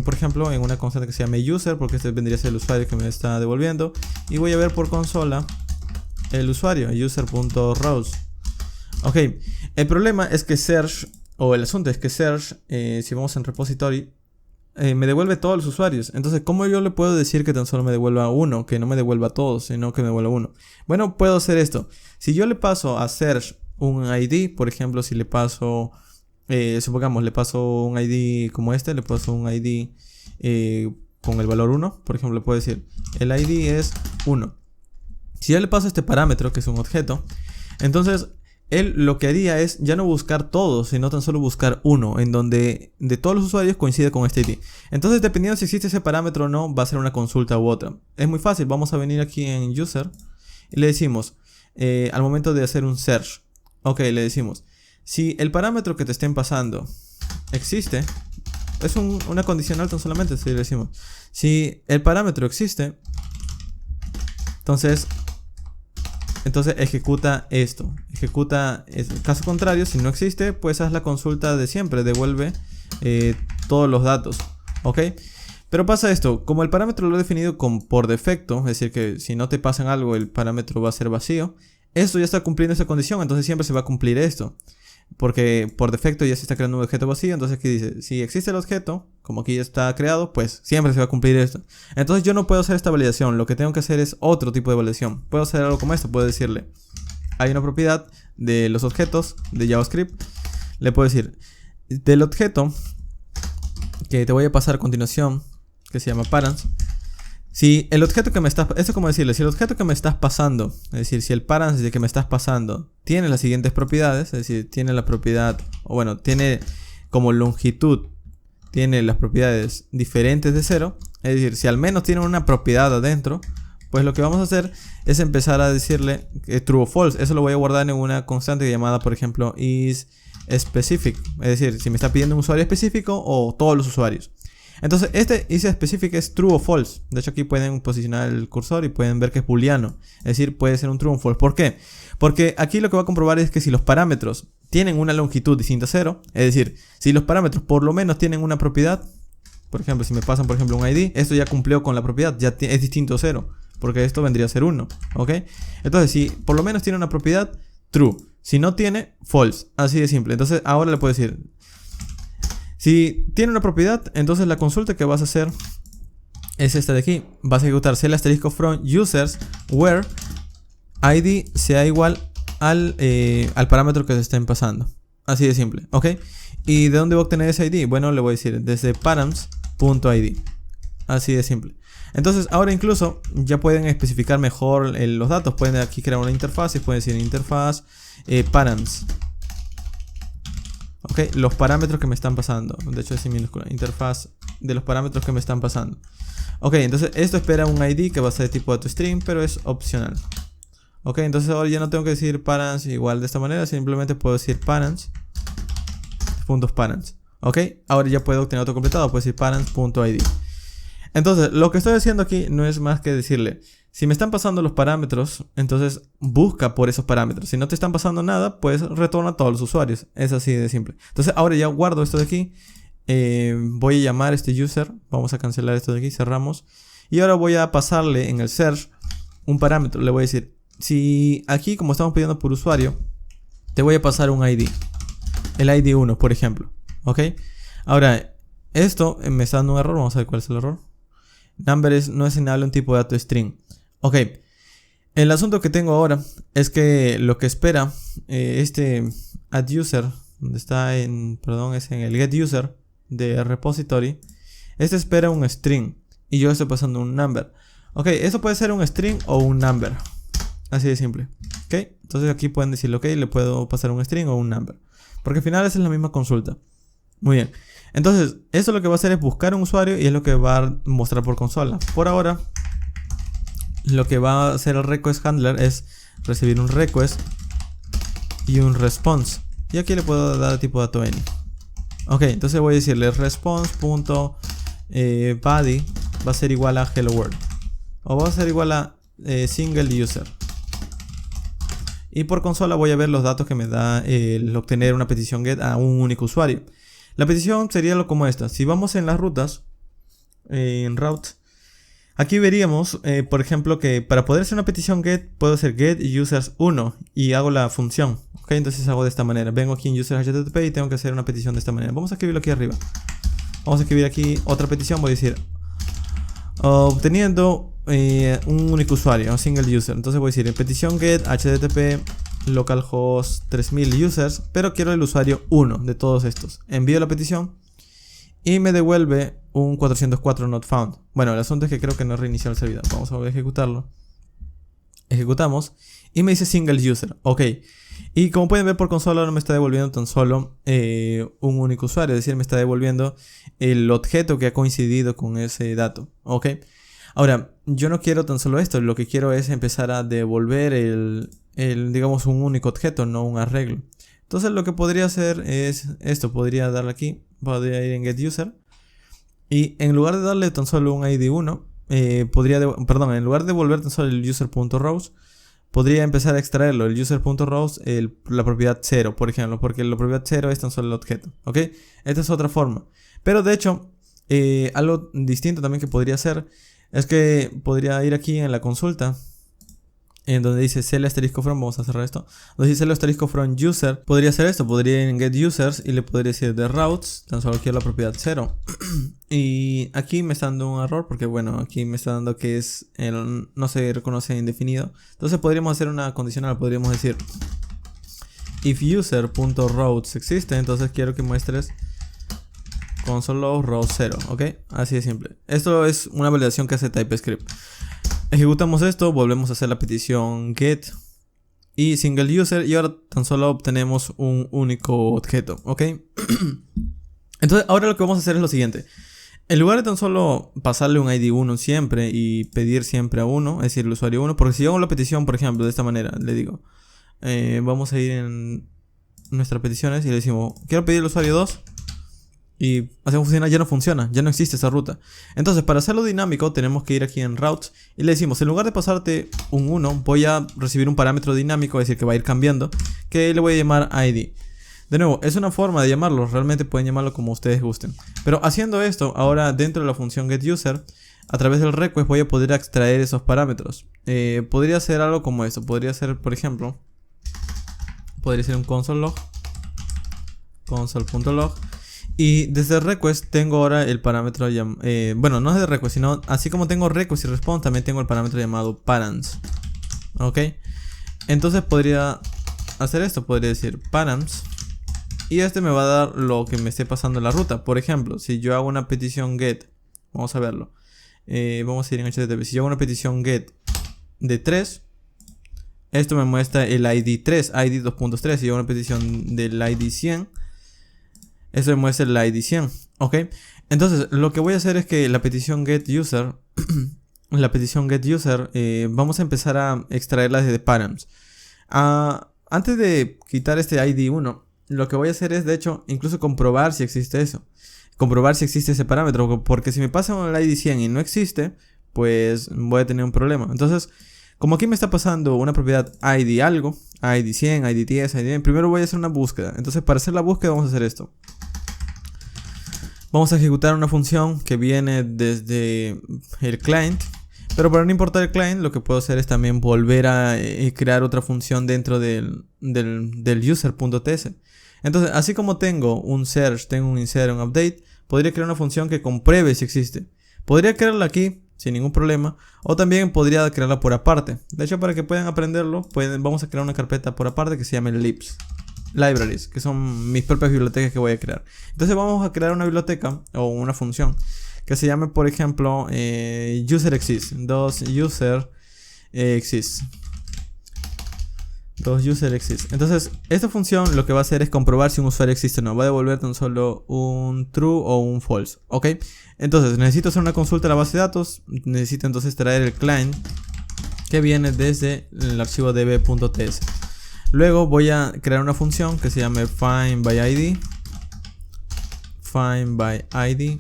por ejemplo, en una constante que se llame user, porque este vendría a ser el usuario que me está devolviendo, y voy a ver por consola el usuario, user.rows. Ok, el problema es que search, o el asunto es que search, si vamos en repository, me devuelve todos los usuarios. Entonces, ¿cómo yo le puedo decir que tan solo me devuelva uno? Que no me devuelva todos, sino que me devuelva uno. Bueno, puedo hacer esto. Si yo le paso a search un ID, por ejemplo, si le paso, supongamos, le paso un ID como este, le paso un ID con el valor 1, por ejemplo, le puedo decir, el ID es 1. Si yo le paso este parámetro, que es un objeto, entonces él lo que haría es ya no buscar todos, sino tan solo buscar uno, en donde de todos los usuarios coincide con este ID. Entonces, dependiendo si existe ese parámetro o no, va a ser una consulta u otra. Es muy fácil, vamos a venir aquí en User y le decimos, al momento de hacer un search, ok, le decimos, si el parámetro que te estén pasando existe, es una condicional tan solamente, si le decimos, si el parámetro existe, entonces ejecuta esto, caso contrario, si no existe, pues haz la consulta de siempre, devuelve todos los datos, ok. Pero pasa esto, como el parámetro lo he definido por defecto, es decir que si no te pasan algo el parámetro va a ser vacío, esto ya está cumpliendo esa condición, entonces siempre se va a cumplir esto. Porque por defecto ya se está creando un objeto vacío, entonces aquí dice, si existe el objeto, como aquí ya está creado, pues siempre se va a cumplir esto. Entonces yo no puedo hacer esta validación, lo que tengo que hacer es otro tipo de validación. Puedo hacer algo como esto, puedo decirle, hay una propiedad de los objetos de JavaScript, le puedo decir, del objeto que te voy a pasar a continuación, que se llama params, si el objeto que me estás... Esto es como decirle, si el objeto que me estás pasando, es decir, si el params de que me estás pasando tiene las siguientes propiedades, es decir, tiene la propiedad, o bueno, tiene como longitud, tiene las propiedades diferentes de 0, es decir, si al menos tiene una propiedad adentro, pues lo que vamos a hacer es empezar a decirle true o false. Eso lo voy a guardar en una constante llamada, por ejemplo, isSpecific, es decir, si me está pidiendo un usuario específico o todos los usuarios. Entonces este isSpecific es true o false. De hecho aquí pueden posicionar el cursor y pueden ver que es booleano. Es decir, puede ser un true o false. ¿Por qué? Porque aquí lo que va a comprobar es que si los parámetros tienen una longitud distinta a 0, es decir, si los parámetros por lo menos tienen una propiedad, por ejemplo, si me pasan por ejemplo un ID, esto ya cumplió con la propiedad, ya es distinto a 0, porque esto vendría a ser 1, ¿ok? Entonces si por lo menos tiene una propiedad, true. Si no tiene, false. Así de simple. Entonces ahora le puedo decir... Si tiene una propiedad, entonces la consulta que vas a hacer es esta de aquí. Vas a ejecutar cell asterisco from users where id sea igual al parámetro que se estén pasando. Así de simple, ¿ok? ¿Y de dónde voy a obtener ese id? Bueno, le voy a decir desde params.id. Así de simple. Entonces ahora incluso ya pueden especificar mejor los datos. Pueden aquí crear una interfaz y pueden decir interfaz params. Ok, los parámetros que me están pasando. De hecho es en minúscula. Interfaz de los parámetros que me están pasando. Ok, entonces esto espera un ID que va a ser de tipo DatoString, pero es opcional. Ok, entonces ahora ya no tengo que decir params igual de esta manera. Simplemente puedo decir params. Puntos params. Ok, ahora ya puedo obtener otro completado. Puedo decir params.id. Entonces lo que estoy haciendo aquí no es más que decirle, si me están pasando los parámetros, entonces busca por esos parámetros. Si no te están pasando nada, pues retorna a todos los usuarios. Es así de simple. Entonces ahora ya guardo esto de aquí. Voy a llamar a este user. Vamos a cancelar esto de aquí, cerramos. Y ahora voy a pasarle en el search un parámetro. Le voy a decir, si aquí como estamos pidiendo por usuario, te voy a pasar un ID. El ID 1, por ejemplo. ¿Ok? Ahora, esto me está dando un error. Vamos a ver cuál es el error. Number no es asignable a un tipo de dato string. Ok, el asunto que tengo ahora es que lo que espera este addUser, donde está es en el getUser de repository, este espera un string y yo estoy pasando un number. Ok, eso puede ser un string o un number, así de simple. Ok, entonces aquí pueden decirle, ok, le puedo pasar un string o un number, porque al final esa es la misma consulta. Muy bien, entonces esto lo que va a hacer es buscar un usuario y es lo que va a mostrar por consola. Por ahora lo que va a hacer el request handler es recibir un request y un response. Y aquí le puedo dar tipo dato any. Ok, entonces voy a decirle response.body va a ser igual a hello world. O va a ser igual a single user. Y por consola voy a ver los datos que me da el obtener una petición get a un único usuario. La petición sería lo como esta. Si vamos en las rutas, en route, aquí veríamos, por ejemplo, que para poder hacer una petición get, puedo hacer get users 1 y hago la función. Ok, entonces hago de esta manera. Vengo aquí en user http y tengo que hacer una petición de esta manera. Vamos a escribirlo aquí arriba. Vamos a escribir aquí otra petición. Voy a decir obteniendo un único usuario, un single user. Entonces voy a decir petición get http localhost 3000 users, pero quiero el usuario 1 de todos estos. Envío la petición y me devuelve un 404 not found. Bueno, el asunto es que creo que no reinició el servidor. Vamos a ejecutarlo. Ejecutamos y me dice single user. Ok, Y como pueden ver por consola no me está devolviendo tan solo un único usuario, es decir, me está devolviendo el objeto que ha coincidido con ese dato, ¿ok? Ahora, yo no quiero tan solo esto, lo que quiero es empezar a devolver digamos, un único objeto, no un arreglo. Entonces lo que podría hacer es esto, podría darle aquí, podría ir en getUser y en lugar de darle tan solo un ID1, en lugar de devolver tan solo el user.rows, podría empezar a extraerlo, el user.rows, la propiedad 0, por ejemplo, porque la propiedad 0 es tan solo el objeto, ¿ok? Esta es otra forma. Pero de hecho, algo distinto también que podría hacer es que podría ir aquí en la consulta, en donde dice cell asterisco from, vamos a cerrar esto, donde dice cell asterisco from user, podría hacer esto, podría ir en get users y le podría decir de routes, tan solo quiero la propiedad 0. Y aquí me está dando un error porque bueno, aquí me está dando que es no se reconoce indefinido. Entonces podríamos hacer una condicional, podríamos decir if user.routes existe, entonces quiero que muestres console log row 0, ¿ok? Así de simple. Esto es una validación que hace TypeScript. Ejecutamos esto, volvemos a hacer la petición get y single user y ahora tan solo obtenemos un único objeto, ¿ok? Entonces ahora lo que vamos a hacer es lo siguiente. En lugar de tan solo pasarle un ID1 siempre y pedir siempre a uno, es decir, el usuario 1, porque si yo hago la petición, por ejemplo, de esta manera, le digo, vamos a ir en nuestras peticiones y le decimos, quiero pedir el usuario 2. Y hacemos funcionar, ya no funciona, ya no existe esa ruta. Entonces para hacerlo dinámico tenemos que ir aquí en routes y le decimos, en lugar de pasarte un 1, voy a recibir un parámetro dinámico, es decir que va a ir cambiando, que le voy a llamar ID. De nuevo, es una forma de llamarlo, realmente pueden llamarlo como ustedes gusten. Pero haciendo esto, ahora dentro de la función getUser, a través del request voy a poder extraer esos parámetros. Podría ser algo como esto, podría ser, por ejemplo, podría ser un console.log, console.log. Y desde request tengo ahora el parámetro bueno, no es de request, sino así como tengo request y response, también tengo el parámetro llamado params. ¿Ok? Entonces podría hacer esto, podría decir params. Y este me va a dar lo que me esté pasando en la ruta. Por ejemplo, si yo hago una petición get, vamos a verlo. Vamos a ir en HTTP. Si yo hago una petición get de 3, esto me muestra el ID 3, ID 2.3. Si yo hago una petición del ID 100, eso me muestra el ID 100, ¿ok? Entonces, lo que voy a hacer es que la petición getUser, vamos a empezar a extraerla desde params. Antes de quitar este ID1, lo que voy a hacer es, de hecho, incluso comprobar si existe eso. Comprobar si existe ese parámetro, porque si me pasa el ID 100 y no existe, pues voy a tener un problema. Entonces, como aquí me está pasando una propiedad ID algo, ID 100, ID 10, ID 10, primero voy a hacer una búsqueda. Entonces, para hacer la búsqueda vamos a hacer esto. Vamos a ejecutar una función que viene desde el client. Pero para no importar el client, lo que puedo hacer es también volver a crear otra función dentro del user.ts. Entonces, así como tengo un search, tengo un insert, un update, podría crear una función que compruebe si existe. Podría crearla aquí sin ningún problema, o también podría crearla por aparte. De hecho, para que puedan aprenderlo, vamos a crear una carpeta por aparte que se llame libs. Libraries, que son mis propias bibliotecas que voy a crear. Entonces vamos a crear una biblioteca o una función que se llame, por ejemplo, userExist. userExist. Entonces esta función lo que va a hacer es comprobar si un usuario existe o no. Va a devolver tan solo un true o un false, ¿ok? Entonces necesito hacer una consulta a la base de datos. Necesito entonces traer el client que viene desde el archivo db.ts. Luego voy a crear una función que se llame findById. FindById.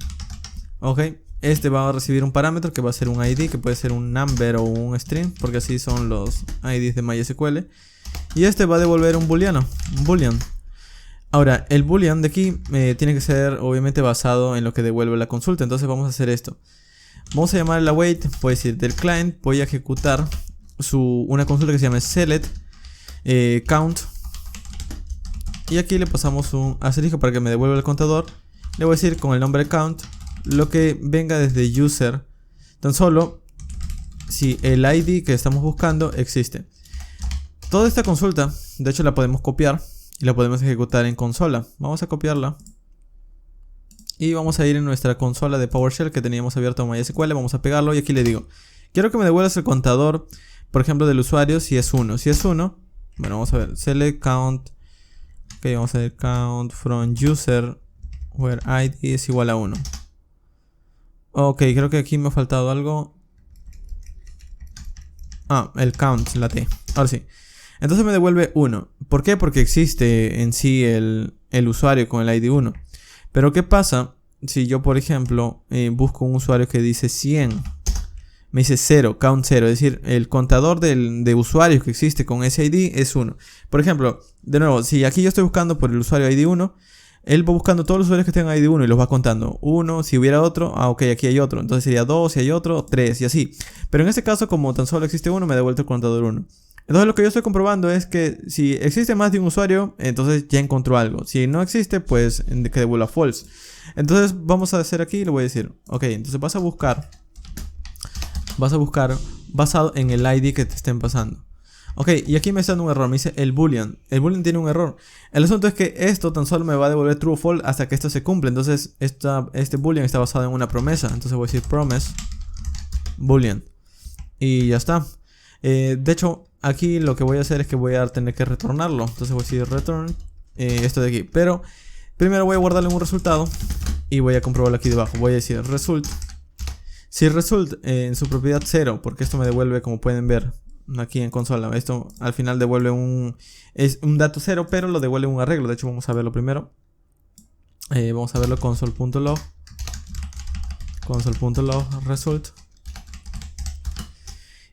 Ok. Este va a recibir un parámetro que va a ser un ID, que puede ser un number o un string, porque así son los IDs de MySQL. Y este va a devolver un boolean. Ahora, el boolean de aquí tiene que ser obviamente basado en lo que devuelve la consulta. Entonces vamos a hacer esto. Vamos a llamar el await, puede decir del client. Voy a ejecutar una consulta que se llama select count, y aquí le pasamos un asterisco para que me devuelva el contador. Le voy a decir con el nombre count lo que venga desde user, tan solo si el ID que estamos buscando existe. Toda esta consulta, de hecho, la podemos copiar y la podemos ejecutar en consola. Vamos a copiarla y vamos a ir en nuestra consola de PowerShell que teníamos abierto en MySQL. Vamos a pegarlo y aquí le digo, quiero que me devuelvas el contador, por ejemplo, del usuario si es 1. Si es 1, Bueno, vamos a ver. Select count. Ok, vamos a ver count from user where id es igual a 1. Ok, creo que aquí me ha faltado algo. Ah, el count, la T. Ahora sí. Entonces me devuelve 1. ¿Por qué? Porque existe en sí el usuario con el ID 1. Pero ¿qué pasa si yo, por ejemplo, busco un usuario que dice 100? Me dice 0, count 0. Es decir, el contador de usuarios que existe con ese ID es 1. Por ejemplo, de nuevo, si aquí yo estoy buscando por el usuario ID 1, él va buscando todos los usuarios que tengan ID 1 y los va contando. 1, si hubiera otro, ok, aquí hay otro. Entonces sería 2, si hay otro, 3 y así. Pero en este caso, como tan solo existe uno, me devuelve el contador 1. Entonces lo que yo estoy comprobando es que si existe más de un usuario, entonces ya encontró algo. Si no existe, pues que devuelva false. Entonces vamos a hacer aquí y le voy a decir, ok, entonces vas a buscar basado en el ID que te estén pasando. Ok, y aquí me está dando un error, me dice el boolean. El boolean tiene un error. El asunto es que esto tan solo me va a devolver true o false hasta que esto se cumple. Entonces este boolean está basado en una promesa. Entonces voy a decir promise boolean. Y ya está. De hecho, aquí lo que voy a hacer es que voy a tener que retornarlo. Entonces voy a decir return esto de aquí. Pero primero voy a guardarle un resultado y voy a comprobarlo aquí debajo. Voy a decir result. Si result en su propiedad 0, porque esto me devuelve, como pueden ver aquí en consola, esto al final devuelve un dato 0, pero lo devuelve un arreglo. De hecho, vamos a verlo primero. Vamos a verlo console.log result.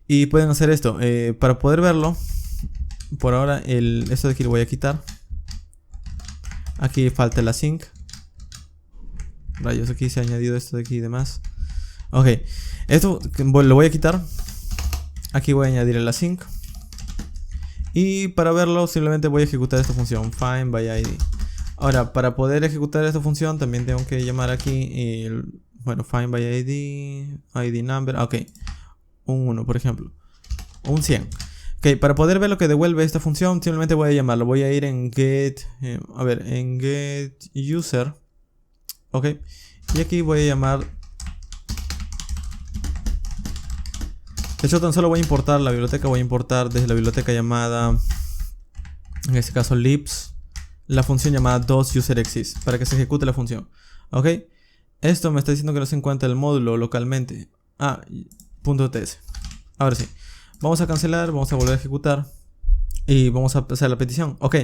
Y pueden hacer esto. Para poder verlo, por ahora esto de aquí lo voy a quitar. Aquí falta la sync. Rayos, aquí se ha añadido esto de aquí y demás. Ok, esto lo voy a quitar. Aquí voy a añadir el async. Y para verlo simplemente voy a ejecutar esta función find by id. Ahora, para poder ejecutar esta función también tengo que llamar aquí bueno, find by id number. Ok, un 1 por ejemplo, un 100. Ok, para poder ver lo que devuelve esta función simplemente voy a llamarlo. Voy a ir en get en get user. Ok, y aquí voy a llamar. De hecho, tan solo voy a importar la biblioteca. Voy a importar desde la biblioteca llamada, en este caso libs, la función llamada doesUserExist para que se ejecute la función. Ok, esto me está diciendo que no se encuentra el módulo localmente. .ts. Ahora sí, vamos a cancelar, vamos a volver a ejecutar y vamos a hacer la petición. Ok,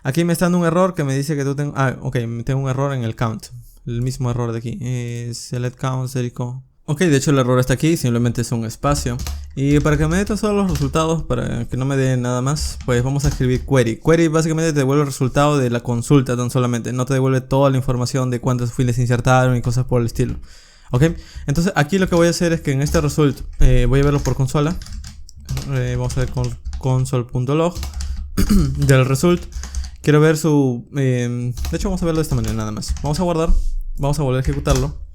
aquí me está dando un error que me dice que tú tengo. Ok, tengo un error en el count. El mismo error de aquí. Select count, Serico. Ok, de hecho el error está aquí, simplemente es un espacio. Y para que me dé tan solo los resultados, para que no me dé nada más, pues vamos a escribir query. Query básicamente te devuelve el resultado de la consulta tan solamente. No te devuelve toda la información de cuántos files se insertaron y cosas por el estilo. Ok, entonces aquí lo que voy a hacer es que en este result voy a verlo por consola. Vamos a ver con console.log del result. Quiero ver su... de hecho vamos a verlo de esta manera nada más. Vamos a guardar, vamos a volver a ejecutarlo.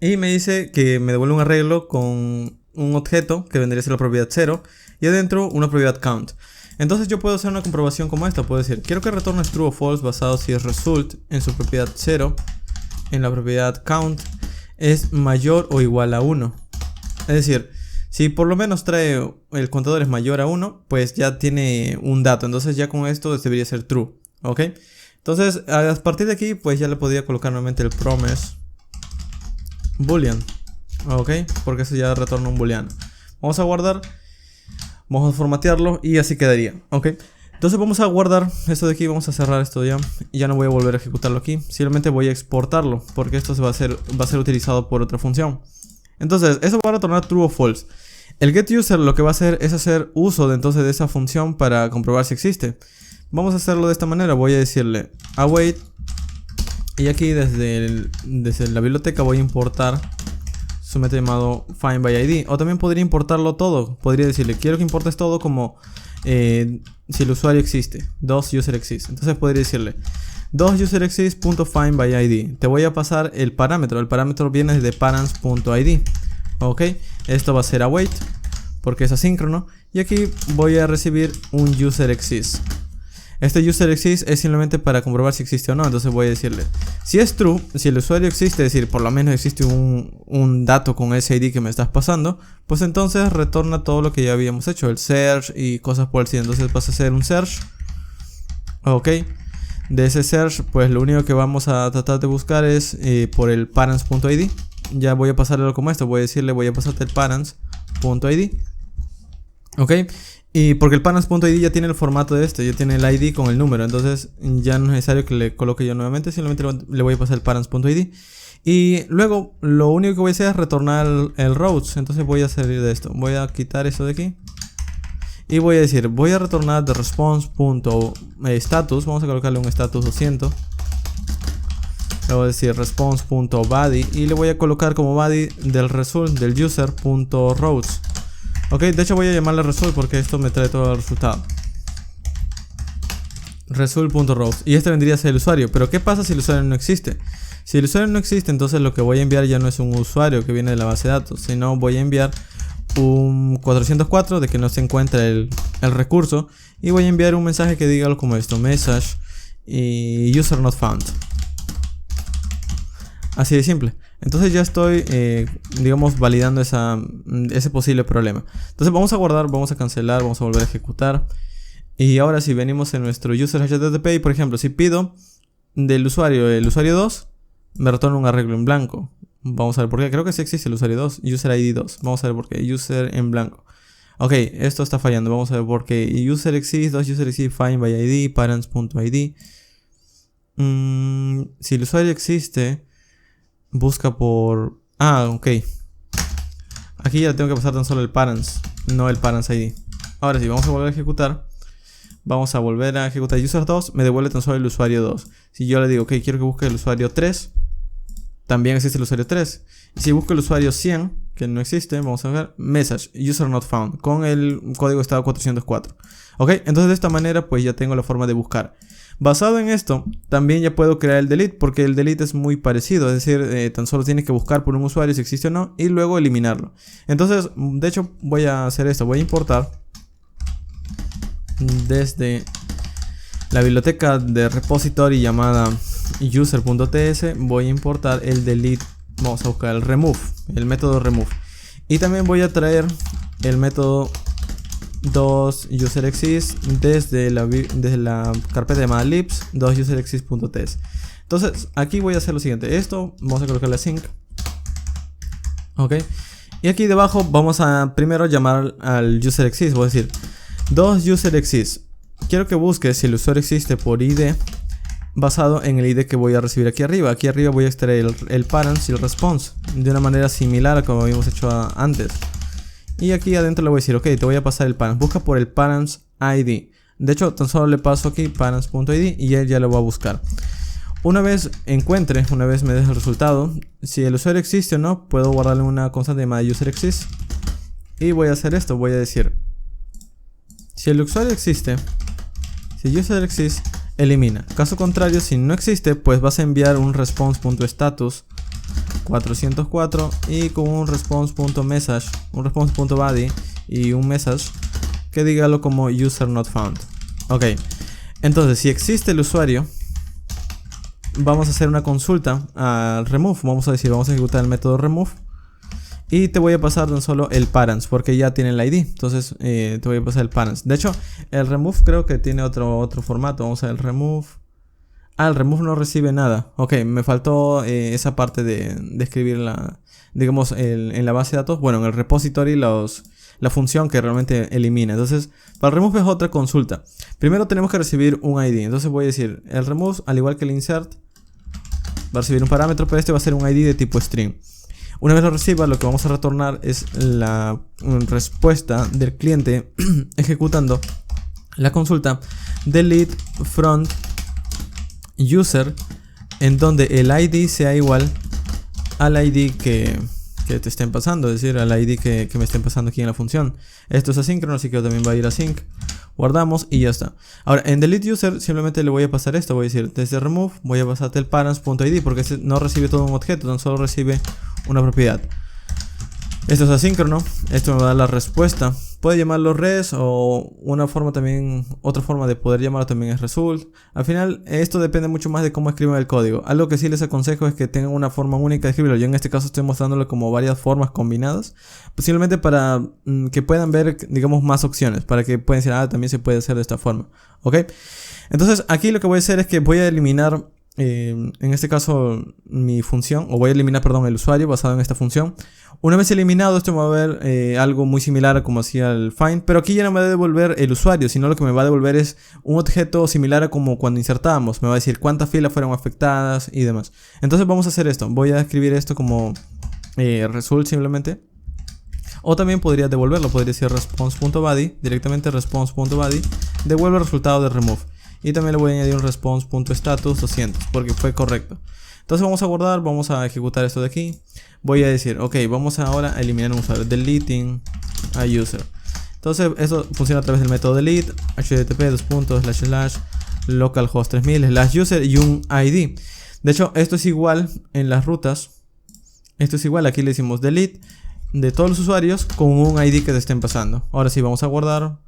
Y me dice que me devuelve un arreglo con un objeto que vendría a ser la propiedad 0 y adentro una propiedad count. Entonces yo puedo hacer una comprobación como esta. Puedo decir, quiero que retornes true o false basado si es result en su propiedad 0, en la propiedad count, es mayor o igual a 1. Es decir, si por lo menos trae el contador es mayor a 1, pues ya tiene un dato. Entonces ya con esto debería ser true. ¿Ok? Entonces a partir de aquí pues ya le podría colocar nuevamente el promise boolean. Ok, porque eso ya retorna un booleano. Vamos a guardar, vamos a formatearlo y así quedaría. Ok, entonces vamos a guardar esto de aquí, vamos a cerrar esto ya. Y ya no voy a volver a ejecutarlo aquí, simplemente voy a exportarlo porque esto va a ser utilizado por otra función. Entonces eso va a retornar true o false. El getUser lo que va a hacer es hacer uso de esa función para comprobar si existe. Vamos a hacerlo de esta manera. Voy a decirle await. Y aquí desde la biblioteca voy a importar su método llamado findById. O también podría importarlo todo. Podría decirle, quiero que importes todo como si el usuario existe. doesUserExist. Entonces podría decirle doesUserExist.findById. Te voy a pasar el parámetro. El parámetro viene de parents.id. Ok. Esto va a ser await porque es asíncrono. Y aquí voy a recibir un userExist. Este userExist es simplemente para comprobar si existe o no. Entonces voy a decirle, si es true, si el usuario existe, es decir, por lo menos existe un dato con ese ID que me estás pasando, pues entonces retorna todo lo que ya habíamos hecho, el search y cosas por el estilo. Entonces vas a hacer un search. Ok. De ese search, pues lo único que vamos a tratar de buscar es por el parents.id. Ya voy a pasarlo como esto. Voy a decirle, voy a pasarte el parents.id. Ok. Y porque el parents.id ya tiene el formato de este, ya tiene el ID con el número. Entonces ya no es necesario que le coloque yo nuevamente. Simplemente le voy a pasar el parents.id. Y luego lo único que voy a hacer es retornar el routes. Entonces voy a salir de esto. Voy a quitar eso de aquí. Y voy a decir, voy a retornar de response.status. Vamos a colocarle un status 200. Le voy a decir response.body. Y le voy a colocar como body del result del user.routes. Ok, de hecho voy a llamarle result porque esto me trae todo el resultado. Result.routes. Y este vendría a ser el usuario. Pero ¿qué pasa si el usuario no existe? Si el usuario no existe, entonces lo que voy a enviar ya no es un usuario que viene de la base de datos, sino voy a enviar un 404 de que no se encuentra el recurso. Y voy a enviar un mensaje que diga algo como esto: message y user not found. Así de simple. Entonces ya estoy, digamos, validando ese posible problema. Entonces vamos a guardar, vamos a cancelar, vamos a volver a ejecutar. Y ahora si venimos en nuestro user HTTP y por ejemplo si pido del usuario el usuario 2, me retorna un arreglo en blanco. Vamos a ver por qué. Creo que sí existe el usuario 2, user ID 2. Vamos a ver por qué. User en blanco. Ok, esto está fallando. Vamos a ver por qué. UserExist, 2 UserExist, find by ID, parents.id. Si el usuario existe, busca por... Ah, ok. Aquí ya tengo que pasar tan solo el parents, no el parents ID. Ahora sí, vamos a volver a ejecutar. Vamos a volver a ejecutar user 2. Me devuelve tan solo el usuario 2. Si yo le digo, ok, quiero que busque el usuario 3, también existe el usuario 3. Y si busco el usuario 100, que no existe, vamos a ver, message, user not found, con el código estado 404. Ok, entonces de esta manera pues ya tengo la forma de buscar. Basado en esto, también ya puedo crear el delete, porque el delete es muy parecido. Es decir, tan solo tienes que buscar por un usuario si existe o no, y luego eliminarlo. Entonces, de hecho, voy a hacer esto. Voy a importar desde la biblioteca de repository llamada user.ts. Voy a importar el delete. Vamos a buscar el remove, el método remove. Y también voy a traer el método 2 userExist desde la carpeta llamada libs 2 userExist.ts. Entonces aquí voy a hacer lo siguiente. Esto vamos a colocarle sync. Ok. Y aquí debajo vamos a primero llamar al userExist. Voy a decir 2 userExist. Quiero que busque si el usuario existe por ID, basado en el ID que voy a recibir aquí arriba. Aquí arriba voy a extraer el parents y el response de una manera similar a como habíamos hecho antes. Y aquí adentro le voy a decir, ok, te voy a pasar el parents. Busca por el parents ID. De hecho, tan solo le paso aquí parents.id y él ya lo va a buscar. Una vez encuentre, una vez me deje el resultado, si el usuario existe o no, puedo guardarle una constante llamada userExist. Y voy a hacer esto, voy a decir, si el usuario existe, si userExist, elimina. Caso contrario, si no existe, pues vas a enviar un response.status 404 y con un response.message, un response.body y un message que diga algo como user not found. Ok, entonces si existe el usuario, vamos a hacer una consulta al remove. Vamos a decir, vamos a ejecutar el método remove y te voy a pasar tan solo el parents porque ya tiene el ID. Entonces te voy a pasar el parents. De hecho, el remove creo que tiene otro formato. Vamos a ver el remove. Ah, el remove no recibe nada. Ok, me faltó esa parte de escribir digamos, en la base de datos. Bueno, en el repository la función que realmente elimina. Entonces, para el remove es otra consulta. Primero tenemos que recibir un ID. Entonces voy a decir, el remove, al igual que el insert, va a recibir un parámetro, pero este va a ser un ID de tipo string. Una vez lo reciba, lo que vamos a retornar es la respuesta del cliente ejecutando la consulta delete front user, en donde el ID sea igual al ID que te estén pasando, es decir, al ID que me estén pasando aquí en la función. Esto es asíncrono, así que también va a ir a sync. Guardamos y ya está. Ahora, en delete user simplemente le voy a pasar esto. Voy a decir, desde remove voy a pasarte el parents.id, porque no recibe todo un objeto, tan solo recibe una propiedad. Esto es asíncrono. Esto me va a dar la respuesta Puede llamarlo res o una forma también, otra forma de poder llamarlo también es result. Al final esto depende mucho más de cómo escriben el código. Algo que sí les aconsejo es que tengan una forma única de escribirlo. Yo en este caso estoy mostrándolo como varias formas combinadas. Posiblemente para que puedan ver, digamos, más opciones. Para que puedan decir, también se puede hacer de esta forma. ¿Ok? Entonces aquí lo que voy a hacer es que voy a eliminar, en este caso, mi función. O voy a eliminar, perdón, el usuario basado en esta función. Una vez eliminado esto me va a ver algo muy similar a como hacía el find, pero aquí ya no me va a devolver el usuario, sino lo que me va a devolver es un objeto similar a como cuando insertábamos. Me va a decir cuántas filas fueron afectadas y demás. Entonces vamos a hacer esto, voy a escribir esto como result simplemente. O también podría devolverlo, podría decir response.body, directamente response.body, devuelve el resultado de remove. Y también le voy a añadir un response.status 200, porque fue correcto. Entonces vamos a guardar, vamos a ejecutar esto de aquí. Voy a decir, ok, vamos ahora a eliminar un usuario, deleting a user. Entonces eso funciona a través del método delete, http:// localhost 3000 /user y un ID. De hecho, esto es igual en las rutas. Esto es igual, aquí le decimos delete de todos los usuarios con un ID que te estén pasando. Ahora sí, vamos a guardar,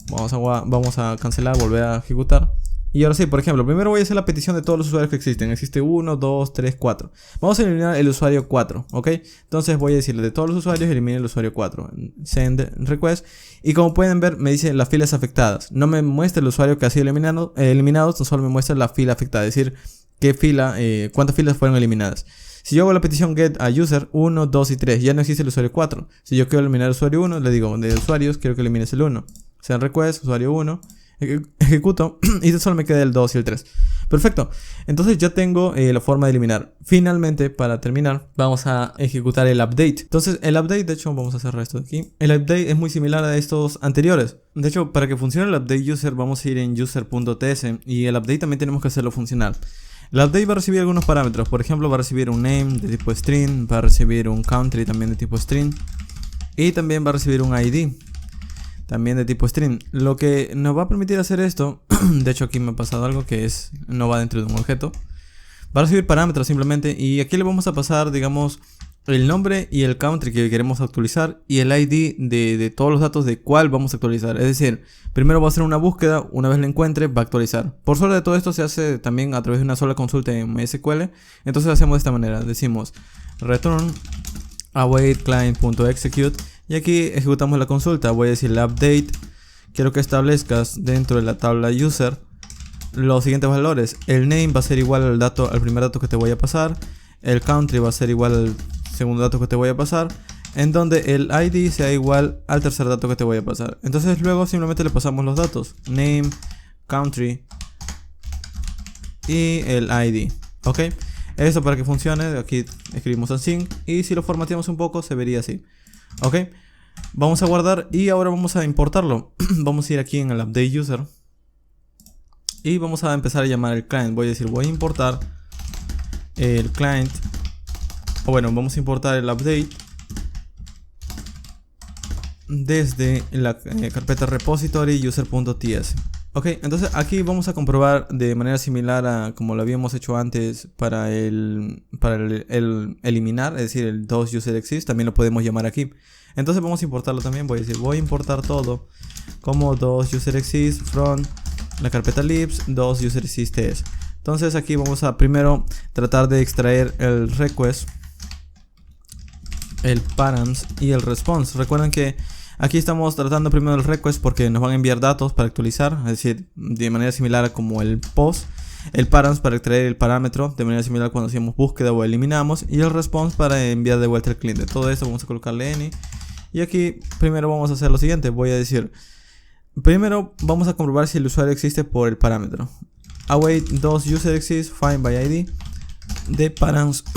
vamos a cancelar, volver a ejecutar. Y ahora sí, por ejemplo, primero voy a hacer la petición de todos los usuarios que existen. Existe 1, 2, 3, 4. Vamos a eliminar el usuario 4, ¿ok? Entonces voy a decirle de todos los usuarios, elimine el usuario 4. Send request. Y como pueden ver, me dice las filas afectadas. No me muestra el usuario que ha sido eliminado, solo me muestra la fila afectada. Es decir, qué fila, cuántas filas fueron eliminadas. Si yo hago la petición get a user 1, 2 y 3, ya no existe el usuario 4. Si yo quiero eliminar el usuario 1, le digo de usuarios, quiero que elimines el 1. Send request, usuario 1. Ejecuto y solo me queda el 2 y el 3. Perfecto, entonces ya tengo la forma de eliminar. Finalmente, para terminar, vamos a ejecutar el update. Entonces el update, de hecho vamos a cerrar esto de aquí. El update es muy similar a estos anteriores. De hecho, para que funcione el update user, vamos a ir en user.ts y el update también tenemos que hacerlo funcionar. El update va a recibir algunos parámetros. Por ejemplo, va a recibir un name de tipo string, va a recibir un country también de tipo string y también va a recibir un ID también de tipo string. Lo que nos va a permitir hacer esto, de hecho aquí me ha pasado algo que es, no va dentro de un objeto. Va a recibir parámetros simplemente y aquí le vamos a pasar, digamos, el nombre y el country que queremos actualizar y el ID de todos los datos de cuál vamos a actualizar. Es decir, primero va a hacer una búsqueda, una vez la encuentre va a actualizar. Por suerte de todo esto se hace también a través de una sola consulta en MySQL. Entonces hacemos de esta manera, decimos return await client.execute y aquí ejecutamos la consulta. Voy a decirle update, quiero que establezcas dentro de la tabla user los siguientes valores. El name va a ser igual al primer dato que te voy a pasar, el country va a ser igual al segundo dato que te voy a pasar, en donde el ID sea igual al tercer dato que te voy a pasar. Entonces luego simplemente le pasamos los datos, name, country y el ID, ok. Eso para que funcione, aquí escribimos async y si lo formateamos un poco se vería así. Ok, vamos a guardar y ahora vamos a importarlo. Vamos a ir aquí en el update user y vamos a empezar a llamar el client. Voy a decir, voy a importar el client, o bueno, vamos a importar el update desde la carpeta repository user.ts. Ok, entonces aquí vamos a comprobar de manera similar a como lo habíamos hecho antes para el eliminar, es decir, el doesUserExist, también lo podemos llamar aquí. Entonces vamos a importarlo también, voy a decir, voy a importar todo como doesUserExist from la carpeta libs doesUserExist.ts. Entonces aquí vamos a primero tratar de extraer el request, el params y el response. Recuerden que aquí estamos tratando primero el request porque nos van a enviar datos para actualizar, es decir, de manera similar a como el post. El params para extraer el parámetro, de manera similar cuando hacíamos búsqueda o eliminamos. Y el response para enviar de vuelta al cliente. Todo esto vamos a colocarle n. Y aquí primero vamos a hacer lo siguiente. Voy a decir, primero vamos a comprobar si el usuario existe por el parámetro. Await doesUserExist find by ID de params.id.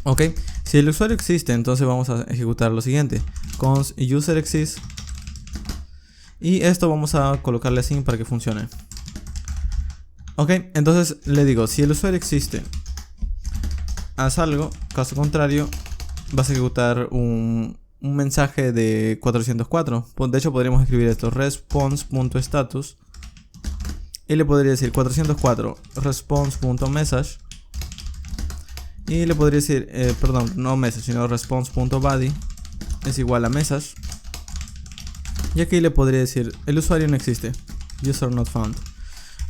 Ok, si el usuario existe, entonces vamos a ejecutar lo siguiente, const userExist, y esto vamos a colocarle así para que funcione. Ok, entonces le digo, si el usuario existe, haz algo, caso contrario vas a ejecutar un mensaje de 404. De hecho podríamos escribir esto, response.status, y le podría decir 404 response.message. Y le podría decir, perdón, no message, sino response.body. es igual a message. Y aquí le podría decir, el usuario no existe, user not found.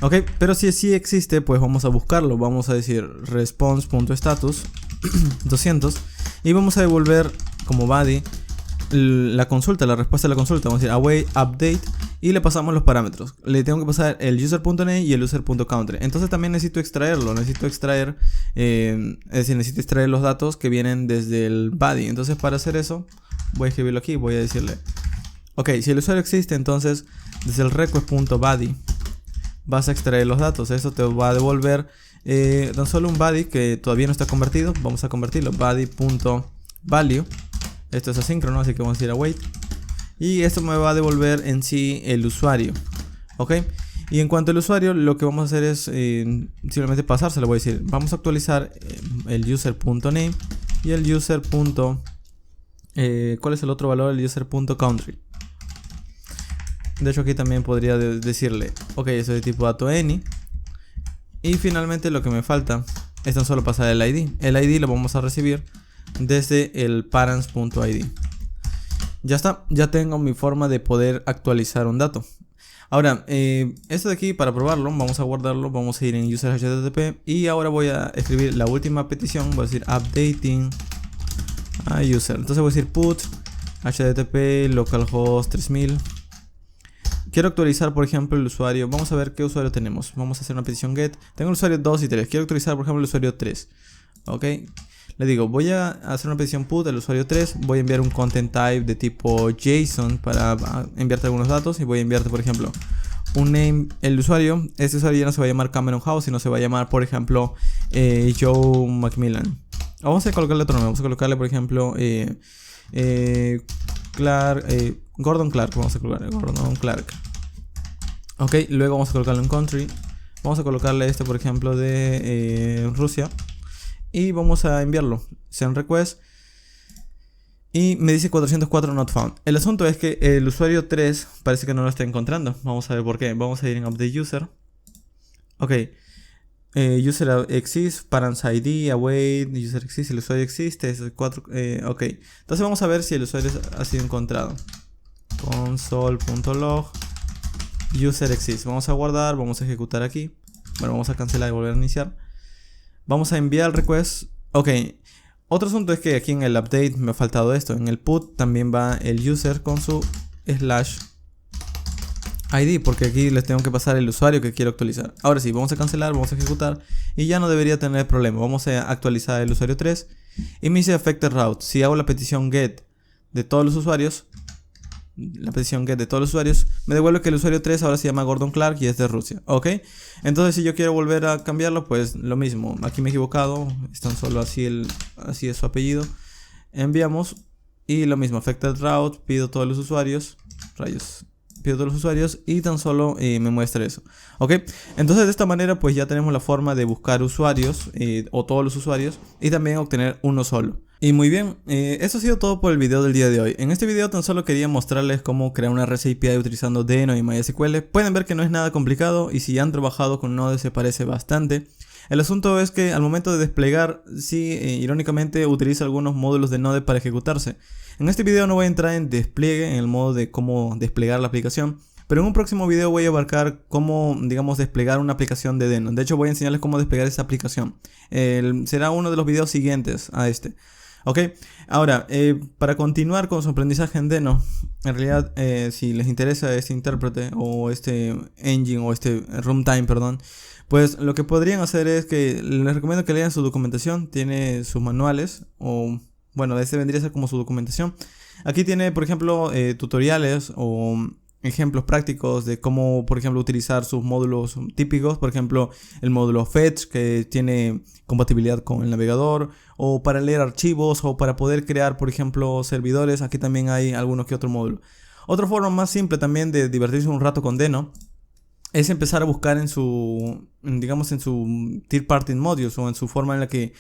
Ok, pero si sí existe, pues vamos a buscarlo. Vamos a decir response.status 200 y vamos a devolver como body la consulta, la respuesta a la consulta. Vamos a decir await update y le pasamos los parámetros. Le tengo que pasar el user.name y el user.country. Entonces también necesito extraerlo, necesito extraer los datos que vienen desde el body. Entonces para hacer eso voy a escribirlo aquí, voy a decirle ok, si el usuario existe, entonces desde el request.body vas a extraer los datos. Eso te va a devolver tan solo un body que todavía no está convertido. Vamos a convertirlo, body.value. Esto es asíncrono, así que vamos a decir await. Y esto me va a devolver en sí el usuario. Ok, y en cuanto al usuario, lo que vamos a hacer es simplemente pasárselo. Voy a decir, vamos a actualizar el user.name y el user. ¿Cuál es el otro valor? El user.country. De hecho aquí también podría decirle ok, eso es de tipo dato any. Y finalmente lo que me falta es tan solo pasar el ID. El ID lo vamos a recibir desde el parents.id. Ya está, ya tengo mi forma de poder actualizar un dato. Ahora, esto de aquí para probarlo, vamos a guardarlo, vamos a ir en user http y ahora voy a escribir la última petición, voy a decir updating a user. Entonces voy a decir put http localhost 3000. Quiero actualizar, por ejemplo, el usuario. Vamos a ver qué usuario tenemos. Vamos a hacer una petición get. Tengo el usuario 2 y 3. Quiero actualizar, por ejemplo, el usuario 3. Ok. Le digo, voy a hacer una petición put al usuario 3. Voy a enviar un content type de tipo JSON para enviarte algunos datos. Y voy a enviarte, por ejemplo, un name. El usuario, este usuario ya no se va a llamar Cameron House, sino se va a llamar, por ejemplo, Joe Macmillan. Vamos a colocarle otro nombre. Vamos a colocarle, por ejemplo, Gordon Clark. Vamos a colocar Gordon Clark. Ok, luego vamos a colocarle un country. Vamos a colocarle este, por ejemplo, de Rusia. Y vamos a enviarlo. Send request. Y me dice 404 not found. El asunto es que el usuario 3 parece que no lo está encontrando. Vamos a ver por qué. Vamos a ir en update user. Ok. User exists, parents ID, await, user exists, el usuario existe, es 4, ok. Entonces vamos a ver si el usuario ha sido encontrado. Console.log user exists. Vamos a guardar, vamos a ejecutar aquí. Bueno, vamos a cancelar y volver a iniciar. Vamos a enviar el request. Ok. Otro asunto es que aquí en el update me ha faltado esto. En el put también va el user con su slash ID, porque aquí les tengo que pasar el usuario que quiero actualizar. Ahora sí, vamos a cancelar, vamos a ejecutar y ya no debería tener problema. Vamos a actualizar el usuario 3 y me dice affected route. Si hago la petición get de todos los usuarios, me devuelve que el usuario 3 ahora se llama Gordon Clark y es de Rusia. Ok, entonces si yo quiero volver a cambiarlo, pues lo mismo. Aquí me he equivocado, es tan solo así es su apellido. Enviamos y lo mismo, affected route, pido todos los usuarios, pido todos los usuarios y tan solo me muestra eso. Ok, entonces de esta manera pues ya tenemos la forma de buscar usuarios o todos los usuarios y también obtener uno solo. Y muy bien, eso ha sido todo por el video del día de hoy. En este video tan solo quería mostrarles cómo crear una REST API utilizando Deno y MySQL. Pueden ver que no es nada complicado y si han trabajado con Node se parece bastante. El asunto es que al momento de desplegar, sí, irónicamente utiliza algunos módulos de Node para ejecutarse. En este video no voy a entrar en despliegue, en el modo de cómo desplegar la aplicación, pero en un próximo video voy a abarcar cómo, digamos, desplegar una aplicación de Deno. De hecho voy a enseñarles cómo desplegar esa aplicación. Será uno de los videos siguientes a este. Ok, ahora, para continuar con su aprendizaje en Deno, en realidad, si les interesa este intérprete o este engine o este runtime, perdón, pues lo que podrían hacer es que les recomiendo que lean su documentación. Tiene sus manuales o, bueno, este vendría a ser como su documentación. Aquí tiene, por ejemplo, tutoriales o ejemplos prácticos de cómo, por ejemplo, utilizar sus módulos típicos. Por ejemplo, el módulo fetch, que tiene compatibilidad con el navegador, o para leer archivos, o para poder crear, por ejemplo, servidores. Aquí también hay algunos que otro módulo. Otra forma más simple también de divertirse un rato con Deno es empezar a buscar en su, digamos, en su third party modules, o en su forma en la que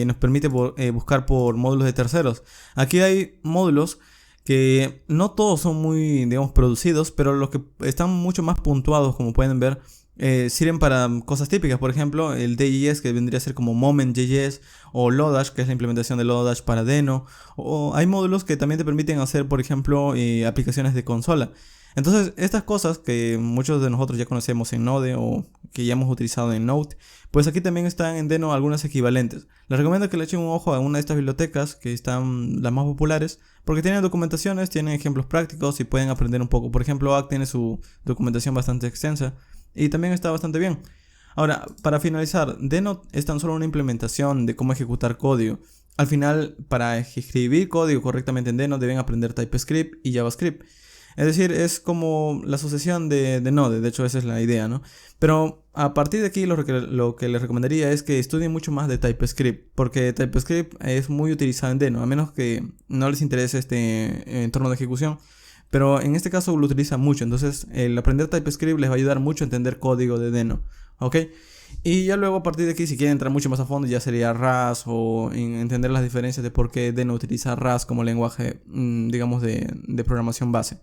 nos permite buscar por módulos de terceros. Aquí hay módulos que no todos son muy, digamos, producidos, pero los que están mucho más puntuados, como pueden ver, sirven para cosas típicas, por ejemplo, el DJS que vendría a ser como Moment.js o Lodash, que es la implementación de Lodash para Deno, o hay módulos que también te permiten hacer, por ejemplo, aplicaciones de consola. Entonces, estas cosas que muchos de nosotros ya conocemos en Node o que ya hemos utilizado en Node, pues aquí también están en Deno algunas equivalentes. Les recomiendo que le echen un ojo a una de estas bibliotecas que están las más populares, porque tienen documentaciones, tienen ejemplos prácticos y pueden aprender un poco. Por ejemplo, ACT tiene su documentación bastante extensa y también está bastante bien. Ahora, para finalizar, Deno es tan solo una implementación de cómo ejecutar código. Al final, para escribir código correctamente en Deno deben aprender TypeScript y JavaScript. Es decir, es como la sucesión de Node, de hecho esa es la idea, ¿no? Pero a partir de aquí lo que les recomendaría es que estudien mucho más de TypeScript, porque TypeScript es muy utilizado en Deno, a menos que no les interese este entorno de ejecución. Pero en este caso lo utiliza mucho, entonces el aprender TypeScript les va a ayudar mucho a entender código de Deno, ¿ok? Y ya luego a partir de aquí, si quieren entrar mucho más a fondo, ya sería Rust o entender las diferencias de por qué Deno utiliza Rust como lenguaje, digamos, de programación base.